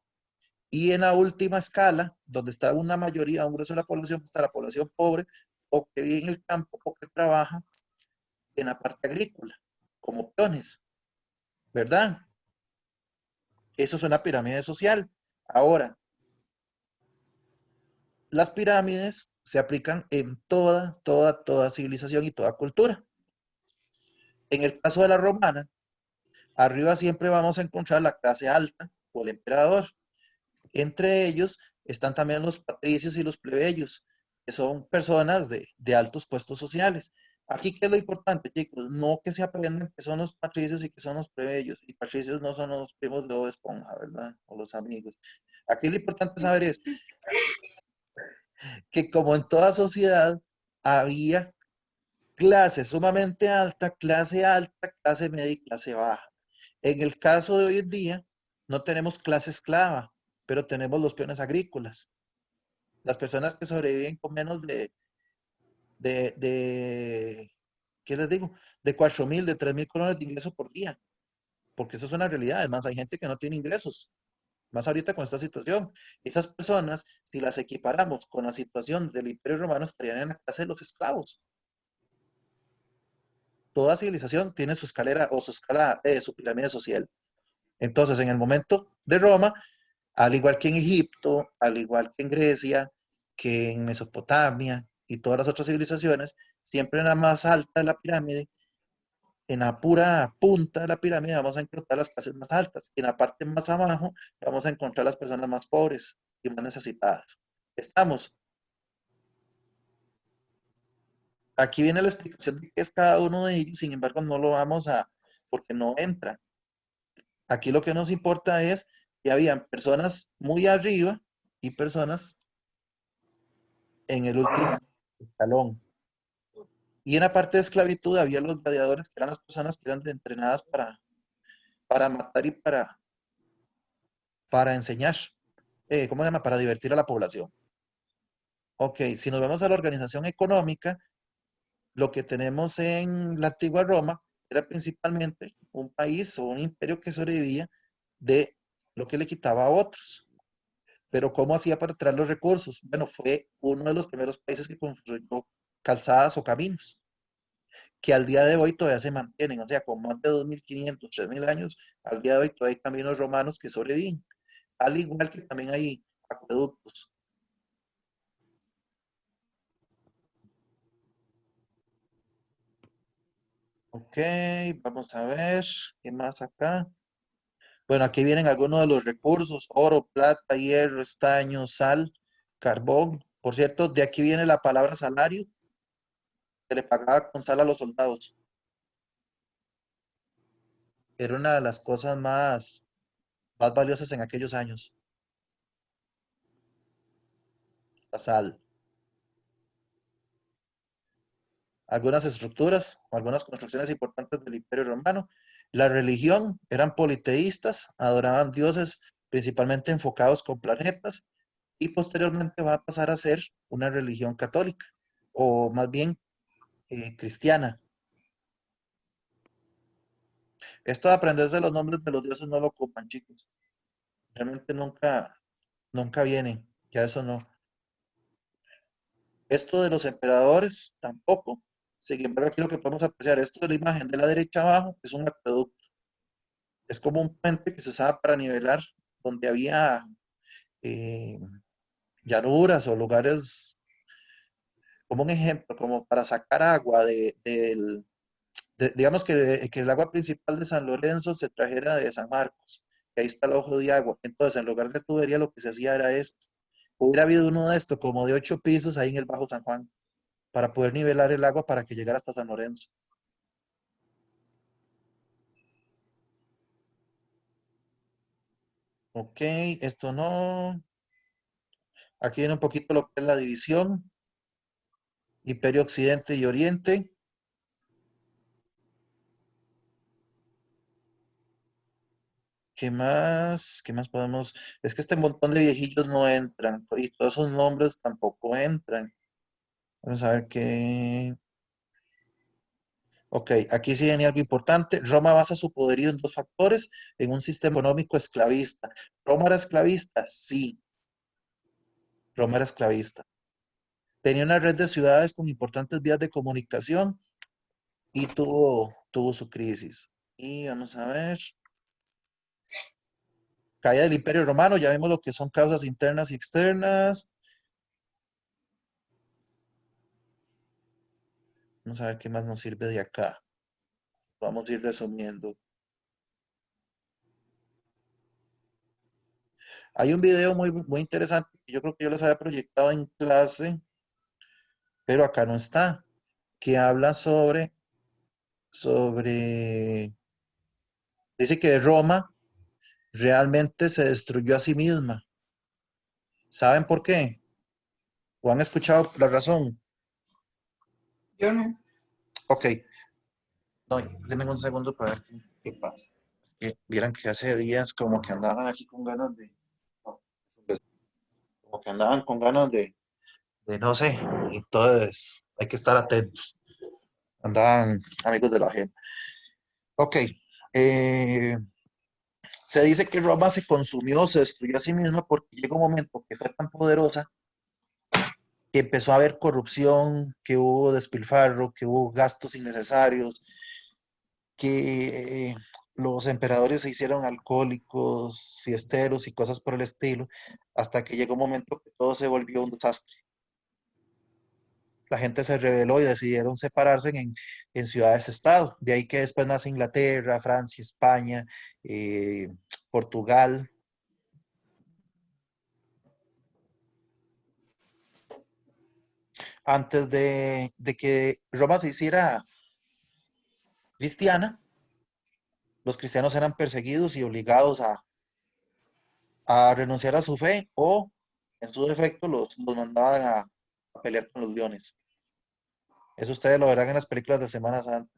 y en la última escala, donde está una mayoría, un grueso de la población, está la población pobre o que vive en el campo o que trabaja en la parte agrícola, como peones, ¿verdad? Eso es una pirámide social. Ahora, las pirámides se aplican en toda civilización y toda cultura. En el caso de la romana, arriba siempre vamos a encontrar la clase alta o el emperador. Entre ellos están también los patricios y los plebeyos, que son personas de altos puestos sociales. Aquí, ¿qué es lo importante, chicos? No que se aprendan que son los patricios y que son los plebeyos. Y patricios no son los primos de Bob Esponja, ¿verdad? O los amigos. Aquí lo importante saber es que como en toda sociedad había clase sumamente alta, clase media y clase baja. En el caso de hoy en día, no tenemos clase esclava, pero tenemos los peones agrícolas. Las personas que sobreviven con menos de ¿qué les digo? De 4.000, de 3.000 colones de ingreso por día, porque eso es una realidad. Además, hay gente que no tiene ingresos, más ahorita con esta situación. Esas personas, si las equiparamos con la situación del Imperio Romano, estarían en la clase de los esclavos. Toda civilización tiene su escalera o su pirámide social. Entonces, en el momento de Roma, al igual que en Egipto, al igual que en Grecia, que en Mesopotamia y todas las otras civilizaciones, siempre en la más alta de la pirámide, en la pura punta de la pirámide, vamos a encontrar las clases más altas. Y en la parte más abajo, vamos a encontrar las personas más pobres y más necesitadas. Estamos. Aquí viene la explicación de qué es cada uno de ellos, sin embargo, no lo vamos a, porque no entra. Aquí lo que nos importa es que habían personas muy arriba y personas en el último escalón. Y en la parte de esclavitud había los gladiadores, que eran las personas que eran entrenadas para matar y para enseñar. ¿Cómo se llama? Para divertir a la población. Ok, si nos vamos a la organización económica, lo que tenemos en la antigua Roma era principalmente un país o un imperio que sobrevivía de lo que le quitaba a otros. Pero ¿cómo hacía para traer los recursos? Bueno, fue uno de los primeros países que construyó calzadas o caminos, que al día de hoy todavía se mantienen, o sea, con más de 2500, 3000 años, al día de hoy todavía hay caminos romanos que sobreviven, al igual que también hay acueductos. Ok, vamos a ver, ¿qué más acá? Bueno, aquí vienen algunos de los recursos: oro, plata, hierro, estaño, sal, carbón. Por cierto, de aquí viene la palabra salario, que le pagaba con sal a los soldados. Era una de las cosas más valiosas en aquellos años, la sal. Algunas estructuras o algunas construcciones importantes del Imperio Romano. La religión, eran politeístas, adoraban dioses principalmente enfocados con planetas, y posteriormente va a pasar a ser una religión católica, o más bien cristiana. Esto de aprenderse los nombres de los dioses no lo ocupan, chicos. Realmente nunca vienen, ya eso no. Esto de los emperadores tampoco. Sin embargo, aquí lo que podemos apreciar, esto de la imagen de la derecha abajo, es un acueducto. Es como un puente que se usaba para nivelar donde había eh, llanuras o lugares, como un ejemplo, como para sacar agua digamos que el agua principal de San Lorenzo se trajera de San Marcos, que ahí está el ojo de agua. Entonces, en lugar de tubería, lo que se hacía era esto. Hubiera habido uno de estos, como de 8 pisos, ahí en el Bajo San Juan, para poder nivelar el agua para que llegara hasta San Lorenzo. Ok, esto no. Aquí viene un poquito lo que es la división: Imperio Occidente y Oriente. ¿Qué más? ¿Qué más podemos? Es que este montón de viejillos no entran, y todos esos nombres tampoco entran. Vamos a ver qué. Ok, aquí sí viene algo importante. Roma basa su poderío en dos factores: en un sistema económico esclavista. ¿Roma era esclavista? Sí, Roma era esclavista. Tenía una red de ciudades con importantes vías de comunicación y tuvo su crisis. Y vamos a ver. Caída del Imperio Romano, ya vimos lo que son causas internas y externas. Vamos a ver qué más nos sirve de acá. Vamos a ir resumiendo. Hay un video muy interesante que yo creo que yo les había proyectado en clase, pero acá no está, que habla sobre, dice que Roma realmente se destruyó a sí misma. ¿Saben por qué? ¿O han escuchado la razón? Yo no. Ok, no, denme un segundo para ver qué pasa. Vieran que hace días como que andaban aquí con ganas como que andaban con ganas de no sé, entonces hay que estar atentos. Andaban amigos de la gente. Ok, eh, se dice que Roma se consumió, se destruyó a sí misma porque llegó un momento que fue tan poderosa que empezó a haber corrupción, que hubo despilfarro, que hubo gastos innecesarios, que los emperadores se hicieron alcohólicos, fiesteros y cosas por el estilo, hasta que llegó un momento que todo se volvió un desastre. La gente se rebeló y decidieron separarse en ciudades-estado. De ahí que después nace Inglaterra, Francia, España, eh, Portugal. Antes de que Roma se hiciera cristiana, los cristianos eran perseguidos y obligados a renunciar a su fe, o en su defecto los mandaban a pelear con los leones. Eso ustedes lo verán en las películas de Semana Santa,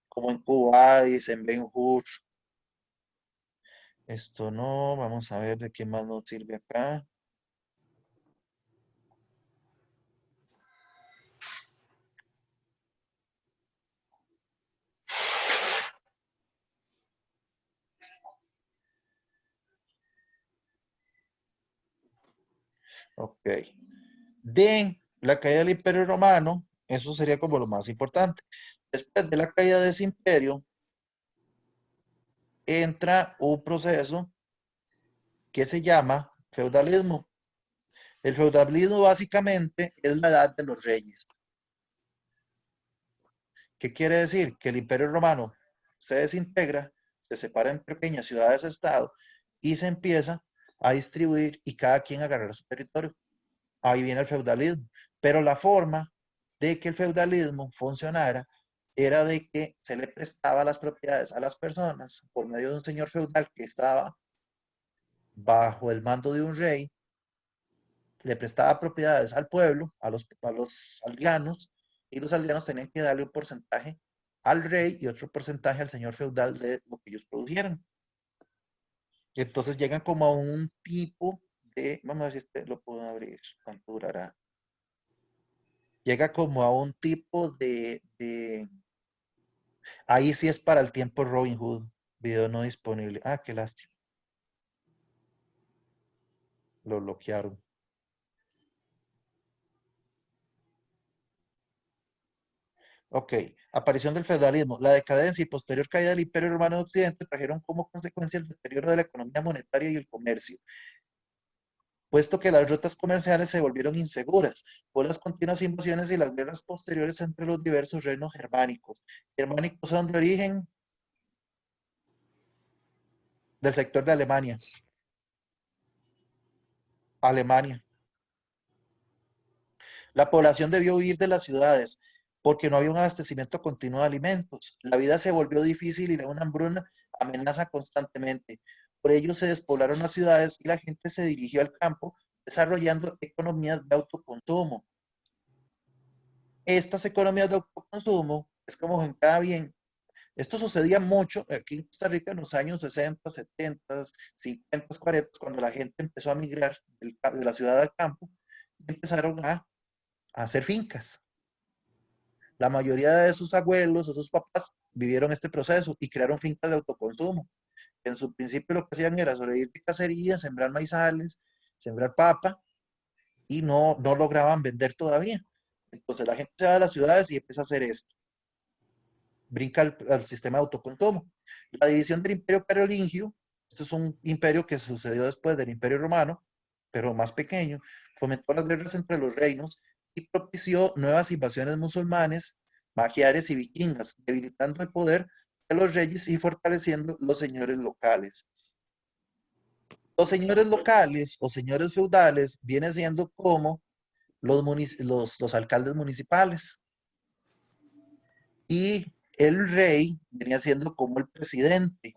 como en Cubadis, en Ben-Hur. Esto no, vamos a ver de qué más nos sirve acá. Ok. De la caída del Imperio Romano, eso sería como lo más importante. Después de la caída de ese imperio, entra un proceso que se llama feudalismo. El feudalismo básicamente es la edad de los reyes. ¿Qué quiere decir? Que el Imperio Romano se desintegra, se separa en pequeñas ciudades-estado y se empieza a distribuir y cada quien agarrar su territorio. Ahí viene el feudalismo. Pero la forma de que el feudalismo funcionara era de que se le prestaba las propiedades a las personas por medio de un señor feudal que estaba bajo el mando de un rey, le prestaba propiedades al pueblo, a los aldeanos, y los aldeanos tenían que darle un porcentaje al rey y otro porcentaje al señor feudal de lo que ellos producieran. Entonces llegan como a un tipo de, vamos a ver si este lo puedo abrir, cuánto durará. Llega como a un tipo ahí sí es para el tiempo Robin Hood, video no disponible. Ah, qué lástima. Lo bloquearon. Ok, aparición del feudalismo. La decadencia y posterior caída del Imperio Romano de Occidente trajeron como consecuencia el deterioro de la economía monetaria y el comercio, puesto que las rutas comerciales se volvieron inseguras por las continuas invasiones y las guerras posteriores entre los diversos reinos germánicos. Germánicos son de origen del sector de Alemania. Alemania. La población debió huir de las ciudades porque no había un abastecimiento continuo de alimentos. La vida se volvió difícil y una hambruna amenaza constantemente. Por ello se despoblaron las ciudades y la gente se dirigió al campo, desarrollando economías de autoconsumo. Estas economías de autoconsumo es como en cada bien. Esto sucedía mucho aquí en Costa Rica en los años 60, 70, 50, 40, cuando la gente empezó a migrar de la ciudad al campo y empezaron a hacer fincas. La mayoría de sus abuelos o sus papás vivieron este proceso y crearon fincas de autoconsumo. En su principio lo que hacían era sobrevivir de cacería, sembrar maizales, sembrar papa y no lograban vender todavía. Entonces la gente se va a las ciudades y empieza a hacer esto. Brinca al sistema de autoconsumo. La división del Imperio Carolingio, esto es un imperio que sucedió después del Imperio Romano, pero más pequeño, fomentó las guerras entre los reinos y propició nuevas invasiones musulmanes, magiares y vikingas, debilitando el poder de los reyes y fortaleciendo los señores locales. Los señores locales o señores feudales vienen siendo como los alcaldes municipales. Y el rey venía siendo como el presidente.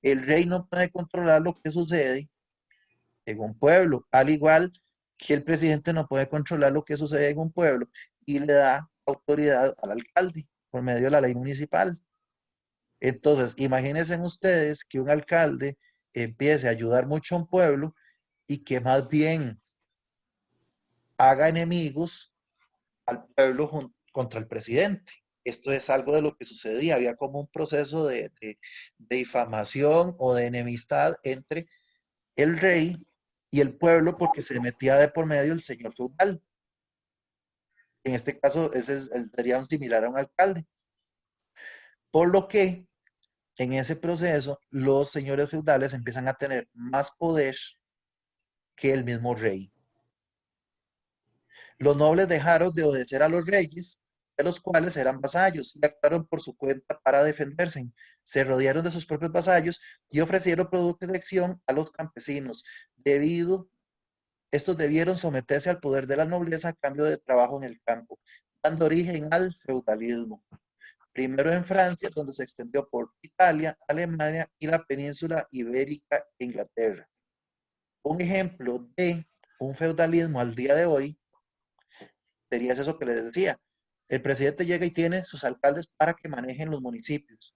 El rey no puede controlar lo que sucede en un pueblo, al igual que el presidente no puede controlar lo que sucede en un pueblo y le da autoridad al alcalde por medio de la ley municipal. Entonces, imagínense ustedes que un alcalde empiece a ayudar mucho a un pueblo y que más bien haga enemigos al pueblo contra el presidente. Esto es algo de lo que sucedía, había como un proceso de difamación o de enemistad entre el rey y el pueblo porque se metía de por medio el señor feudal. En este caso, sería un similar a un alcalde. Por lo que en ese proceso los señores feudales empiezan a tener más poder que el mismo rey. Los nobles dejaron de obedecer a los reyes, de los cuales eran vasallos, y actuaron por su cuenta para defenderse. Se rodearon de sus propios vasallos y ofrecieron protección a los campesinos. Estos debieron someterse al poder de la nobleza a cambio de trabajo en el campo, dando origen al feudalismo. Primero en Francia, donde se extendió por Italia, Alemania y la península ibérica e Inglaterra. Un ejemplo de un feudalismo al día de hoy sería eso que les decía. El presidente llega y tiene sus alcaldes para que manejen los municipios.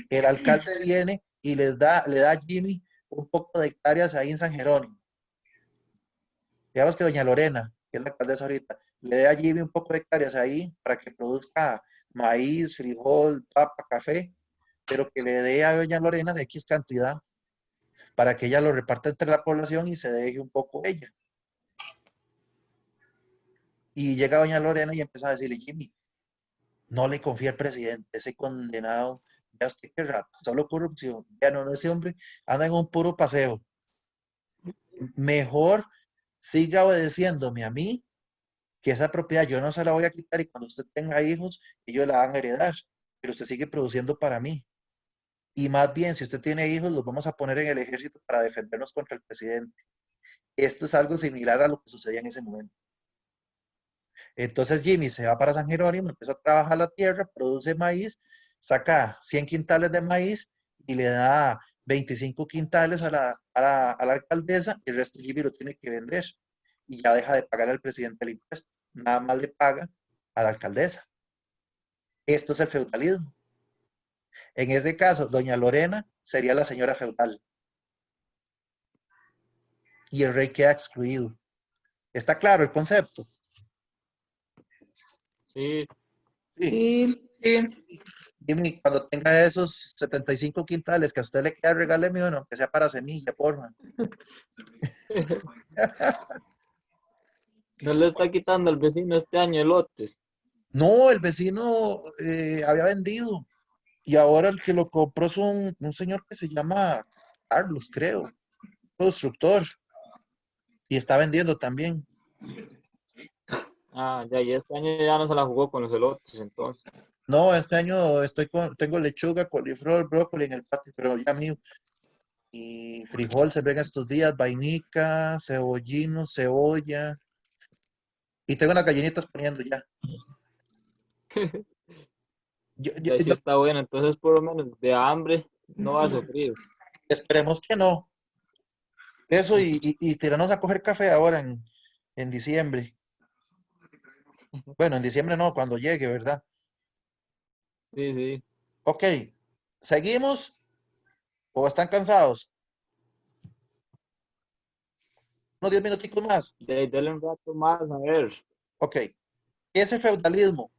El alcalde viene y le da a Jimmy un poco de hectáreas ahí en San Jerónimo. Digamos que doña Lorena, que es la alcaldesa ahorita, le dé a Jimmy un poco de hectáreas ahí para que produzca maíz, frijol, papa, café, pero que le dé a doña Lorena de X cantidad para que ella lo reparta entre la población y se deje un poco ella. Y llega doña Lorena y empieza a decirle, Jimmy, no le confía al presidente, ese condenado, ya usted qué rato, solo corrupción, ya no, ese hombre anda en un puro paseo. Mejor siga obedeciéndome a mí, que esa propiedad yo no se la voy a quitar y cuando usted tenga hijos, ellos la van a heredar, pero usted sigue produciendo para mí. Y más bien, si usted tiene hijos, los vamos a poner en el ejército para defendernos contra el presidente. Esto es algo similar a lo que sucedía en ese momento. Entonces Jimmy se va para San Jerónimo, empieza a trabajar la tierra, produce maíz, saca 100 quintales de maíz y le da 25 quintales a la alcaldesa y el resto Jimmy lo tiene que vender y ya deja de pagar al presidente el impuesto. Nada más le paga a la alcaldesa. Esto es el feudalismo. En ese caso, doña Lorena sería la señora feudal y el rey queda excluido. ¿Está claro el concepto? Sí, Sí. Sí, Sí. Jimmy, cuando tenga esos 75 quintales que a usted le queda, regáleme uno, que sea para semilla, porfa. no le está quitando al vecino este año elotes. No, el vecino había vendido y ahora el que lo compró es un señor que se llama Carlos, creo, constructor, y está vendiendo también. Ah, ya, y este año ya no se la jugó con los elotes, entonces. No, este año tengo lechuga, coliflor, brócoli en el patio, pero ya mío. Y frijol se ven estos días, vainica, cebollino, cebolla. Y tengo unas gallinitas poniendo ya. Yo- yo- Ya sí yo- está bueno, entonces por lo menos de hambre no va a sufrir. esperemos que no. Eso y tirarnos a coger café ahora en diciembre. Bueno, en diciembre no, cuando llegue, ¿verdad? Sí, sí. Ok, ¿seguimos o están cansados? Unos 10 minuticos más. Dale un rato más, a ver. Ok, ¿qué es el feudalismo?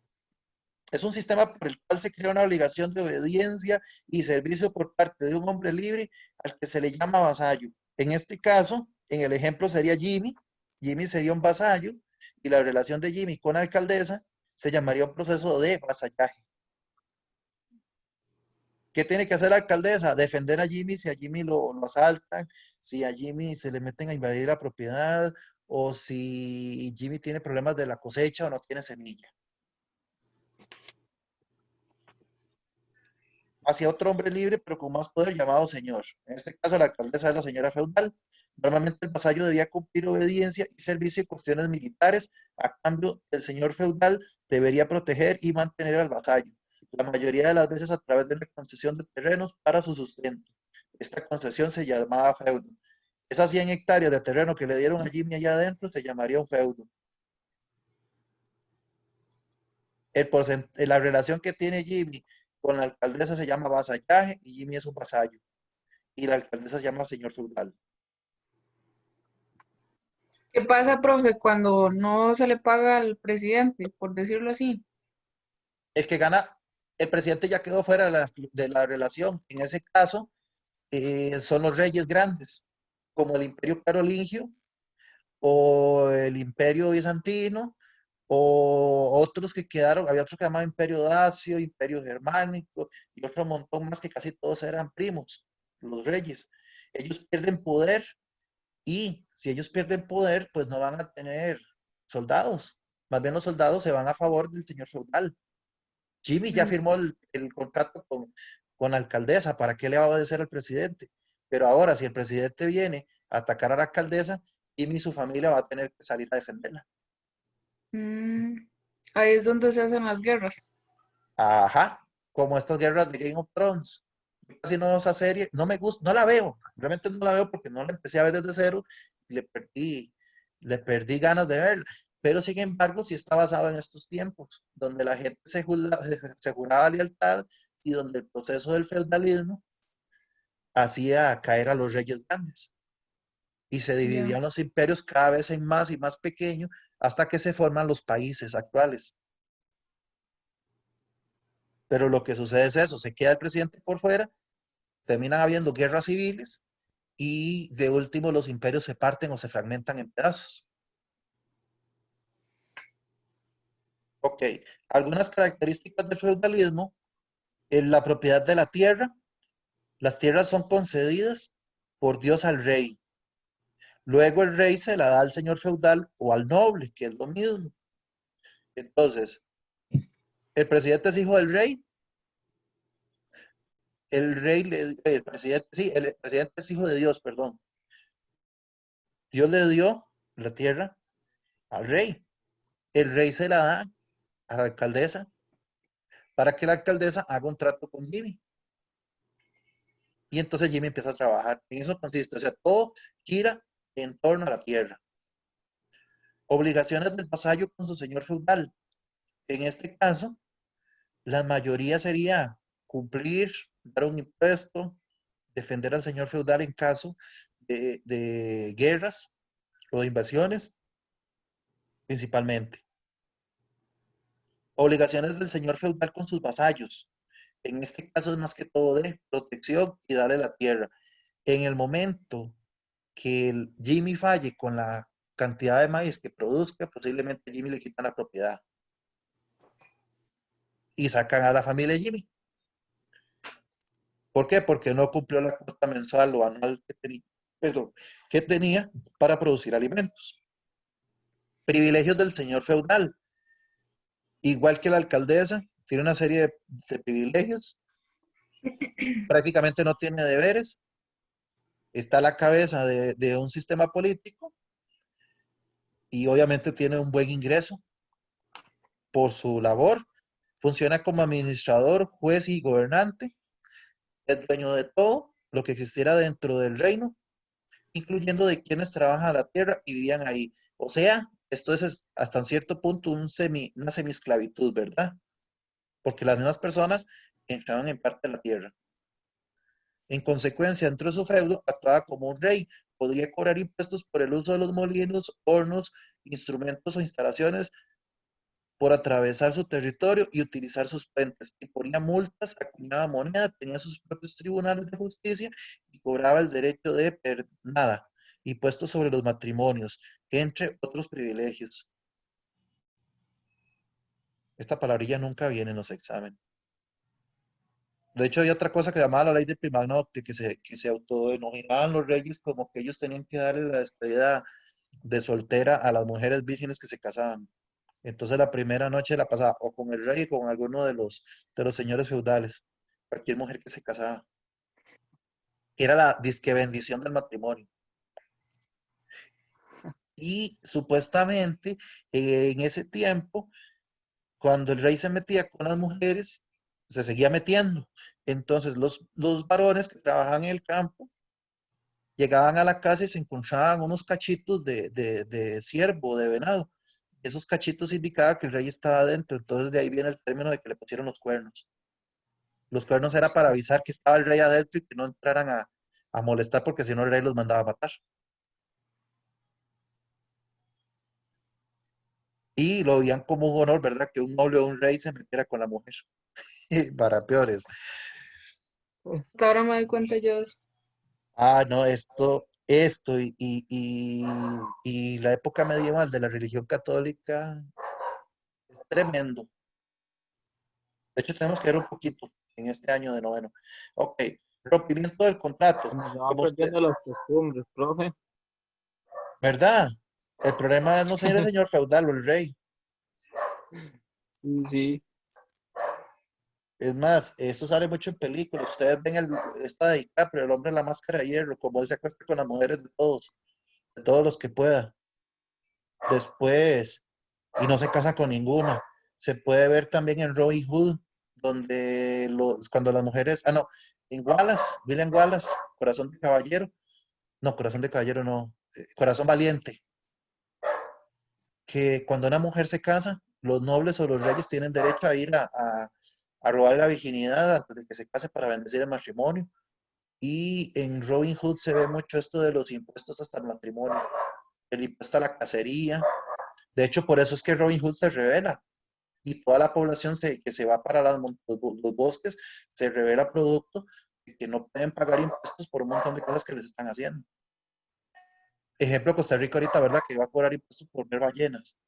Es un sistema por el cual se crea una obligación de obediencia y servicio por parte de un hombre libre al que se le llama vasallo. En este caso, en el ejemplo sería Jimmy. Jimmy sería un vasallo y la relación de Jimmy con la alcaldesa se llamaría un proceso de vasallaje. ¿Qué tiene que hacer la alcaldesa? Defender a Jimmy si a Jimmy lo asaltan, si a Jimmy se le meten a invadir la propiedad o si Jimmy tiene problemas de la cosecha o no tiene semilla. Hacia otro hombre libre, pero con más poder, llamado señor. En este caso, la alcaldesa es la señora feudal. Normalmente el vasallo debía cumplir obediencia y servicio en cuestiones militares. A cambio, el señor feudal debería proteger y mantener al vasallo, la mayoría de las veces a través de una concesión de terrenos para su sustento. Esta concesión se llamaba feudo. Esas 100 hectáreas de terreno que le dieron a Jimmy allá adentro se llamaría un feudo. La relación que tiene Jimmy con la alcaldesa se llama vasallaje y Jimmy es un vasallo. Y la alcaldesa se llama señor feudal. ¿Qué pasa, profe, cuando no se le paga al presidente, por decirlo así? El que gana, el presidente ya quedó fuera de la relación. En ese caso, son los reyes grandes, como el imperio carolingio o el imperio bizantino o otros que quedaron, había otro que llamaba imperio dacio, imperio germánico y otro montón más que casi todos eran primos, los reyes. Ellos pierden poder y si ellos pierden poder, pues no van a tener soldados. Más bien los soldados se van a favor del señor feudal. Jimmy ya Mm. firmó el contrato con la alcaldesa, ¿para qué le va a obedecer al presidente? Pero ahora, si el presidente viene a atacar a la alcaldesa, Jimmy y su familia va a tener que salir a defenderla. Mm, ahí es donde se hacen las guerras. Ajá, como estas guerras de Game of Thrones. Yo casi no veo esa serie, no me gusta, no la veo, realmente no la veo porque no la empecé a ver desde cero y le perdí ganas de verla. Pero sin embargo, sí está basado en estos tiempos, donde la gente se juraba lealtad y donde el proceso del feudalismo hacía caer a los reyes grandes y se Ya. dividían los imperios cada vez en más y más pequeños hasta que se forman los países actuales. Pero lo que sucede es eso, se queda el presidente por fuera, terminan habiendo guerras civiles y de último los imperios se parten o se fragmentan en pedazos. Ok, algunas características del feudalismo, en la propiedad de la tierra. Las tierras son concedidas por Dios al rey. Luego el rey se la da al señor feudal o al noble, que es lo mismo. Entonces, el presidente es hijo del rey, el presidente, sí, el presidente es hijo de Dios, perdón. Dios le dio la tierra al rey. El rey se la da a la alcaldesa para que la alcaldesa haga un trato con Jimmy. Y entonces Jimmy empieza a trabajar. En eso consiste, o sea, todo gira en torno a la tierra. Obligaciones del vasallo con su señor feudal. En este caso, la mayoría sería cumplir, dar un impuesto, defender al señor feudal en caso de guerras o de invasiones, principalmente. Obligaciones del señor feudal con sus vasallos. En este caso es más que todo de protección y darle la tierra. En el momento que el Jimmy falle con la cantidad de maíz que produzca, posiblemente Jimmy le quitan la propiedad y sacan a la familia de Jimmy. ¿Por qué? Porque no cumplió la cuota mensual o anual que tenía para producir alimentos. Privilegios del señor feudal. Igual que la alcaldesa, tiene una serie de privilegios. Prácticamente no tiene deberes. Está a la cabeza de un sistema político y obviamente tiene un buen ingreso por su labor. Funciona como administrador, juez y gobernante. Es dueño de todo lo que existiera dentro del reino, incluyendo de quienes trabajan la tierra y vivían ahí. O sea, esto es hasta un cierto punto una semi-esclavitud, ¿verdad? Porque las mismas personas entraban en parte de la tierra. En consecuencia, dentro de su feudo, actuaba como un rey. Podía cobrar impuestos por el uso de los molinos, hornos, instrumentos o instalaciones, por atravesar su territorio y utilizar sus puentes. Imponía multas, acuñaba moneda, tenía sus propios tribunales de justicia y cobraba el derecho de pernada, impuestos sobre los matrimonios, entre otros privilegios. Esta palabrilla nunca viene en los exámenes. De hecho, hay otra cosa que llamaba la ley de prima nocte, que se autodenominaban los reyes como que ellos tenían que darle la despedida de soltera a las mujeres vírgenes que se casaban. Entonces la primera noche la pasaba o con el rey o con alguno de los señores feudales, cualquier mujer que se casaba. Era la disque bendición del matrimonio. Y supuestamente en ese tiempo, cuando el rey se metía con las mujeres, se seguía metiendo. Entonces los varones que trabajaban en el campo llegaban a la casa y se encontraban unos cachitos de ciervo, de venado. Esos cachitos indicaban que el rey estaba adentro, entonces de ahí viene el término de que le pusieron los cuernos. Los cuernos era para avisar que estaba el rey adentro y que no entraran a molestar porque si no el rey los mandaba a matar. Y lo veían como un honor, ¿verdad? Que un noble o un rey se metiera con la mujer. Para peores. Hasta ahora me doy cuenta yo de eso. Ah, no, esto y la época medieval de la religión católica es tremendo. De hecho, tenemos que ver un poquito en este año de noveno. Ok, rompimiento del contrato. Como se van Como usted, perdiendo las costumbres, profe. ¿verdad? El problema es no ser el señor feudal o el rey. Sí, sí. Es más, esto sale mucho en películas. Ustedes ven esta de DiCaprio, el hombre en la máscara de hierro, como él se acuesta con las mujeres de todos los que pueda. Después, y no se casa con ninguna. Se puede ver también en Robin Hood, donde cuando las mujeres, no, en Wallace, William Wallace, Corazón de Caballero, no, Corazón de Caballero no, Corazón Valiente, que cuando una mujer se casa, los nobles o los reyes tienen derecho a ir a robarle la virginidad antes de que se case para bendecir el matrimonio. Y en Robin Hood se ve mucho esto de los impuestos hasta el matrimonio, el impuesto a la cacería. De hecho, por eso es que Robin Hood se revela y toda la población que se va para los bosques se revela producto de que no pueden pagar impuestos por un montón de cosas que les están haciendo. Ejemplo, Costa Rica ahorita, ¿verdad? Que va a cobrar impuestos por ver ballenas.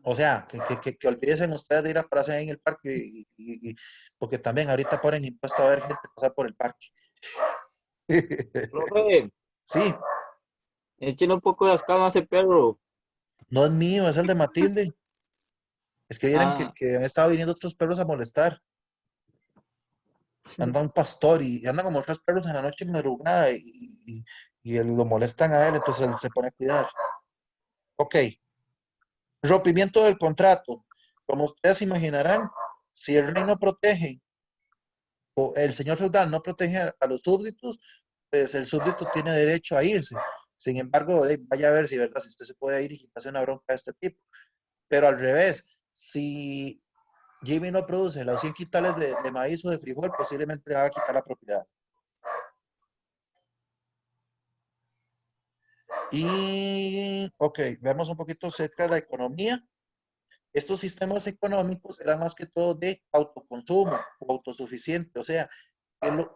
O sea, que olvídense ustedes de ir a pasear en el parque, porque también ahorita ponen impuesto a ver gente pasar por el parque. Profe, Sí, échale un poco de ascado a ese perro. no es mío, es el de Matilde. Es que vieran Ah, que han estado viniendo otros perros a molestar. Anda un pastor y andan como tres perros en la noche madrugada y lo molestan a él, entonces él se pone a cuidar. Ok, rompimiento del contrato. Como ustedes imaginarán, si el rey no protege o el señor feudal no protege a los súbditos, pues el súbdito tiene derecho a irse. Sin embargo, vaya a ver si, ¿verdad? Si usted se puede ir y quitarse una bronca de este tipo. Pero al revés, si Jimmy no produce los 100 quintales de maíz o de frijol, posiblemente le va a quitar la propiedad. Y, ok, veamos un poquito acerca de la economía. Estos sistemas económicos eran más que todo de autoconsumo o autosuficiente, o sea,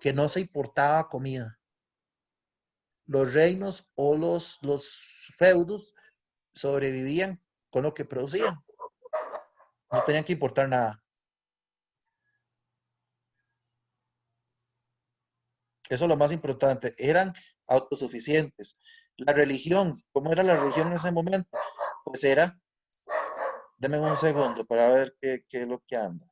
que no se importaba comida. Los reinos o los feudos sobrevivían con lo que producían. No tenían que importar nada. Eso es lo más importante. Eran autosuficientes. La religión, ¿cómo era la religión en ese momento? Pues era, denme un segundo para ver qué es lo que anda.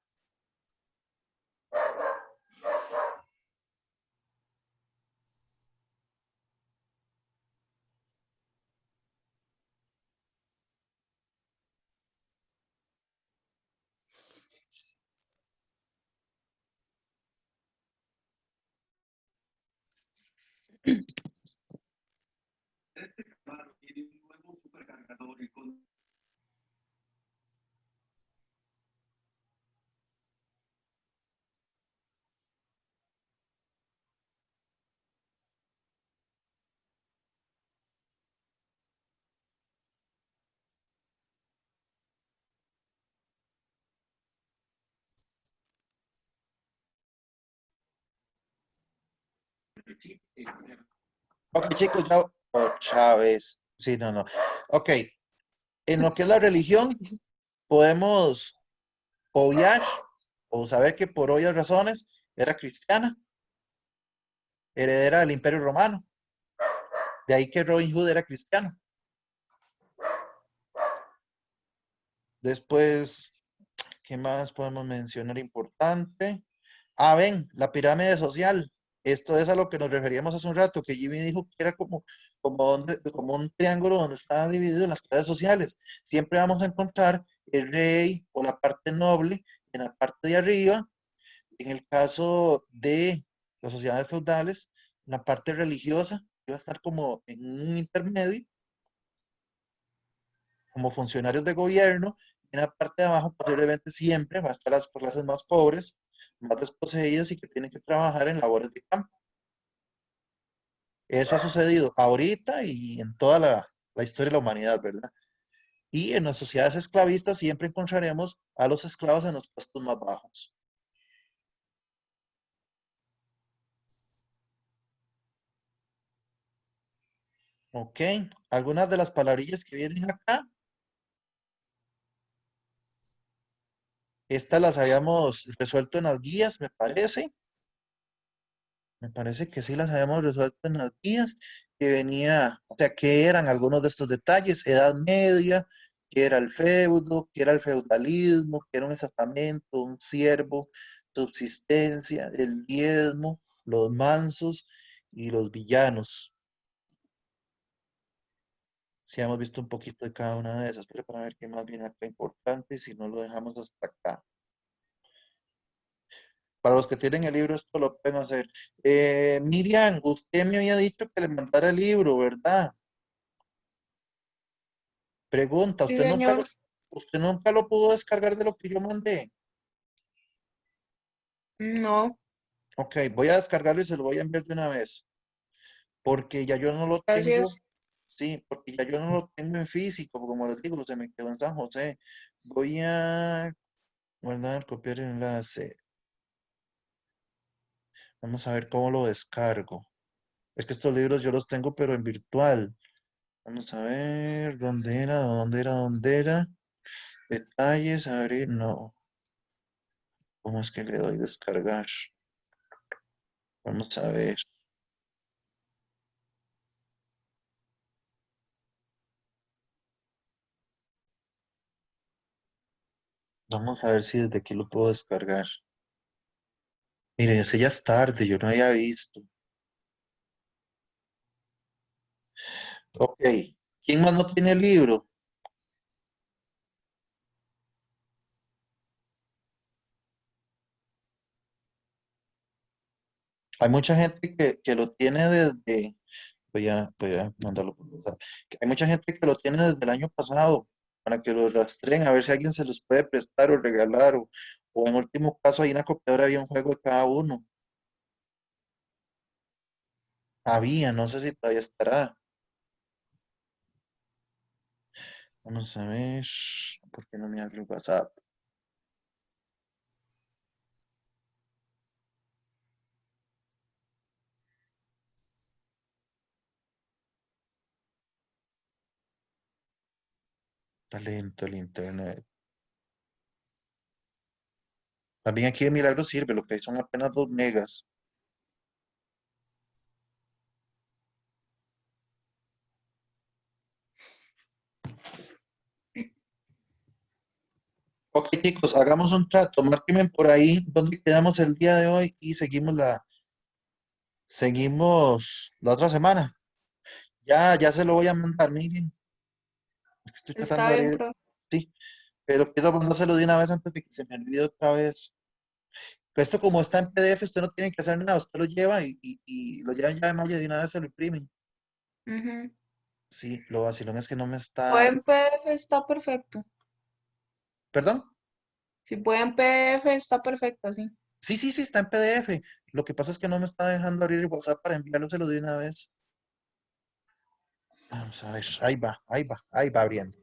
Ok, chicos, ya. Oh, Chávez. Sí, no, no. Ok, en lo que es la religión, podemos obviar o saber que por obvias razones era cristiana, heredera del Imperio Romano. De ahí que Robin Hood era cristiano. Después, ¿qué más podemos mencionar importante? Ah, ven, la pirámide social. Esto es a lo que nos referíamos hace un rato, que Jimmy dijo que era como un triángulo donde estaban divididas las clases sociales. Siempre vamos a encontrar el rey o la parte noble en la parte de arriba. En el caso de las sociedades feudales, la parte religiosa iba a estar como en un intermedio, como funcionarios de gobierno. En la parte de abajo, posiblemente siempre va a estar las clases más pobres, más desposeídas y que tienen que trabajar en labores de campo. Eso ha sucedido ahorita y en toda la historia de la humanidad, ¿verdad? Y en las sociedades esclavistas siempre encontraremos a los esclavos en los puestos más bajos. ¿Ok? Algunas de las palabrillas que vienen acá, estas las habíamos resuelto en las guías, me parece. Me parece que sí las habíamos resuelto en las guías, que venía, o sea, que eran algunos de estos detalles, Edad Media, que era el feudo, que era el feudalismo, que era un exactamento, un siervo, subsistencia, el diezmo, los mansos y los villanos. Si hemos visto un poquito de cada una de esas, pero para ver qué más viene acá importante, si no lo dejamos hasta acá. Para los que tienen el libro, esto lo pueden hacer. Miriam, usted me había dicho que le mandara el libro, ¿verdad? Pregunta, Sí, señor. usted nunca lo pudo descargar de lo que yo mandé? No, Ok, voy a descargarlo y se lo voy a enviar de una vez, porque ya yo no lo tengo, gracias. sí, porque ya yo no lo tengo en físico, como les digo, se me quedó en San José. Voy a guardar, copiar el enlace. Vamos a ver cómo lo descargo. Es que estos libros yo los tengo, pero en virtual. Vamos a ver, ¿dónde era? ¿Dónde era? ¿Dónde era? Detalles, abrir, no. ¿Cómo es que le doy descargar? Vamos a ver. Vamos a ver si desde aquí lo puedo descargar. Miren, ese ya es tarde, yo no había visto. Ok. ¿Quién más no tiene el libro? Hay mucha gente que lo tiene desde, voy a mandarlo por WhatsApp. Que hay mucha gente que lo tiene desde el año pasado para que lo rastren a ver si alguien se los puede prestar o regalar o en último caso ahí en la copiadora había un juego de cada uno. Había, no sé si todavía estará. Vamos a ver, ¿por qué no me abre el WhatsApp? Está lento el internet. También aquí de Milagro sirve, lo que hay son apenas 2 megas. Ok, chicos, hagamos un trato. Márquenme por ahí donde quedamos el día de hoy y seguimos la otra semana. Ya se lo voy a mandar, miren. Es que estoy tratando Está de bien, abrir, profe. sí, pero quiero mandárselo de una vez antes de que se me olvide otra vez. Esto como está en PDF, usted no tiene que hacer nada, usted lo lleva y lo lleva en llave malla y de una vez se lo imprimen. Ujú. Sí, lo vacilón es que no me está. Pueden PDF, está perfecto. ¿Perdón? Si pueden PDF, está perfecto, sí. Sí, sí, sí, está en PDF. Lo que pasa es que no me está dejando abrir el WhatsApp para enviárselo de una vez. Vamos a ver, ahí va abriendo.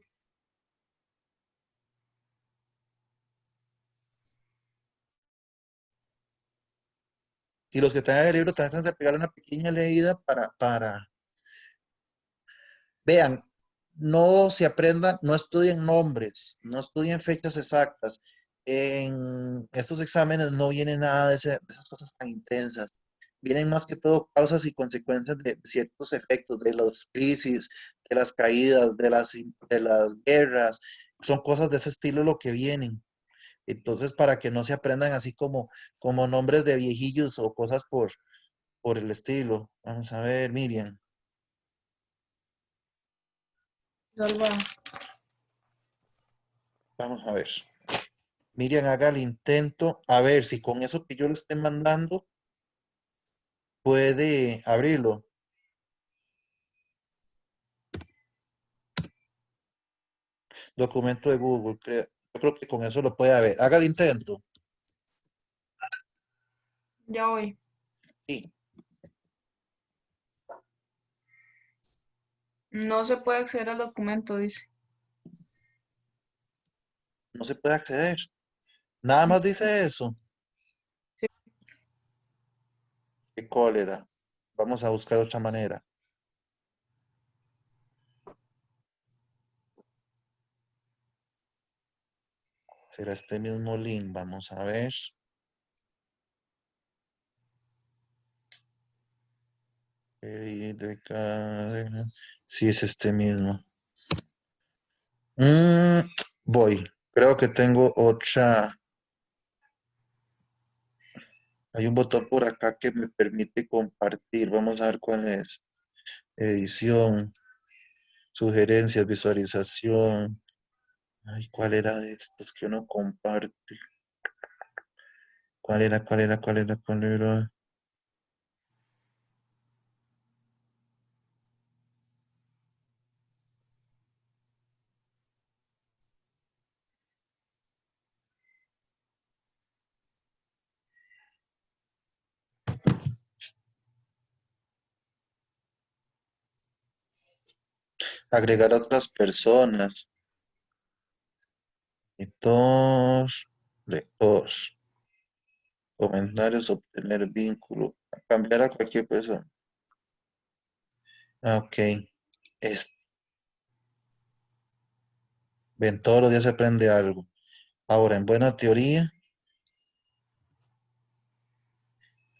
Y los que tengan el libro traten de pegarle una pequeña leída vean, no se aprendan, no estudien nombres, no estudien fechas exactas. En estos exámenes no viene nada de esas cosas tan intensas. Vienen más que todo causas y consecuencias de ciertos efectos, de las crisis, de las caídas, de las guerras. Son cosas de ese estilo lo que vienen. Entonces, para que no se aprendan así como nombres de viejillos o cosas por el estilo. Vamos a ver, Miriam. Salva. Vamos a ver. Miriam, haga el intento. A ver si con eso que yo le esté mandando puede abrirlo. Documento de Google. Yo creo que con eso lo puede ver. Haga el intento. Ya voy. Sí. No se puede acceder al documento, dice. No se puede acceder. Nada más dice eso. Sí. Qué cólera. Vamos a buscar otra manera. Será este mismo link. Vamos a ver. Sí, es este mismo. Voy. Creo que tengo otra. Hay un botón por acá que me permite compartir. Vamos a ver cuál es. Edición, sugerencias, visualización. Ay, ¿cuál era de estos que uno comparte? ¿Cuál era? Agregar a otras personas. Lector, lector. Comentarios, obtener vínculo. Cambiar a cualquier persona. Ah, ok. Este. Ven, todos los días se aprende algo. Ahora, en buena teoría,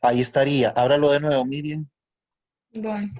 ahí estaría. Ábralo de nuevo, Miriam. Bueno,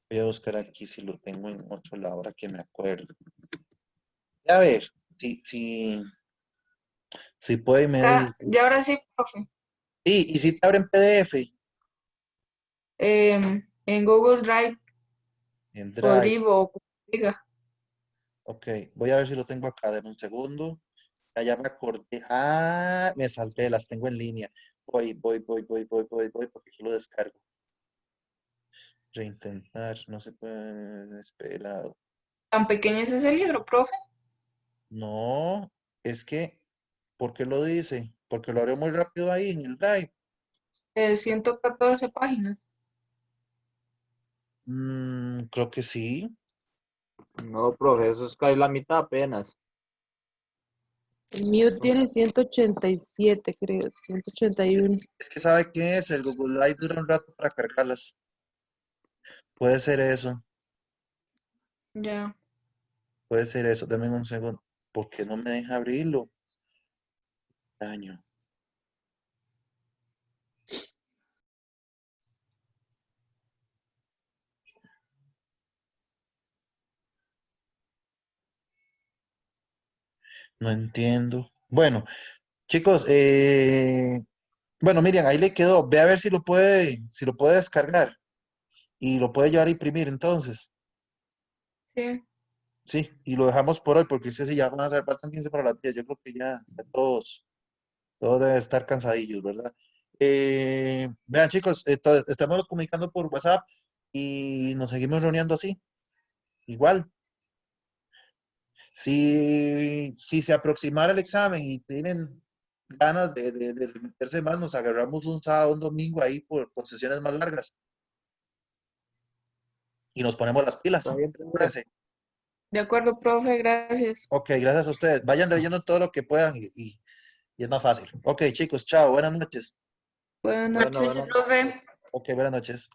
Voy a buscar aquí si lo tengo en otro lado, ahora que me acuerdo. A ver, si puede y me dice. ya ahora sí, profe. Sí, y si te abren PDF En Google Drive en o Drive. Drive o como diga. Ok, voy a ver si lo tengo acá. Deme un segundo. Ya me acordé. Ah, me salvé, las tengo en línea. Voy, porque aquí lo descargo. Reintentar, no se puede, desesperado. ¿Tan pequeño es ese libro, profe? No, es que, ¿por qué lo dice? Porque lo abrió muy rápido ahí en el Drive. 114 páginas. Creo que sí. No, profe, eso es casi la mitad apenas. El mío tiene 187, creo, 181. Es que sabe qué es, el Google Drive dura un rato para cargarlas. Puede ser eso, Ya. puede ser eso. Dame un segundo. ¿Por qué no me deja abrirlo? Daño. No entiendo. Bueno, chicos, bueno, Miriam, ahí le quedó. Ve a ver si lo puede descargar y lo puede llevar a imprimir entonces. Sí. Sí, y lo dejamos por hoy porque si ya van a ser faltan 15 para las 10. Yo creo que ya todos deben estar cansadillos, ¿verdad? Vean, chicos, estamos comunicando por WhatsApp y nos seguimos reuniendo así. Igual, si se aproximara el examen y tienen ganas de meterse más, nos agarramos un sábado, un domingo ahí por sesiones más largas y nos ponemos las pilas. Está bien, ¿Qué les profe. parece? De acuerdo, profe, gracias. Ok, gracias a ustedes. Vayan leyendo todo lo que puedan y es más fácil. Ok, chicos, chao, buenas noches. Buenas Bueno, noches, buenas profe. Ok, buenas noches.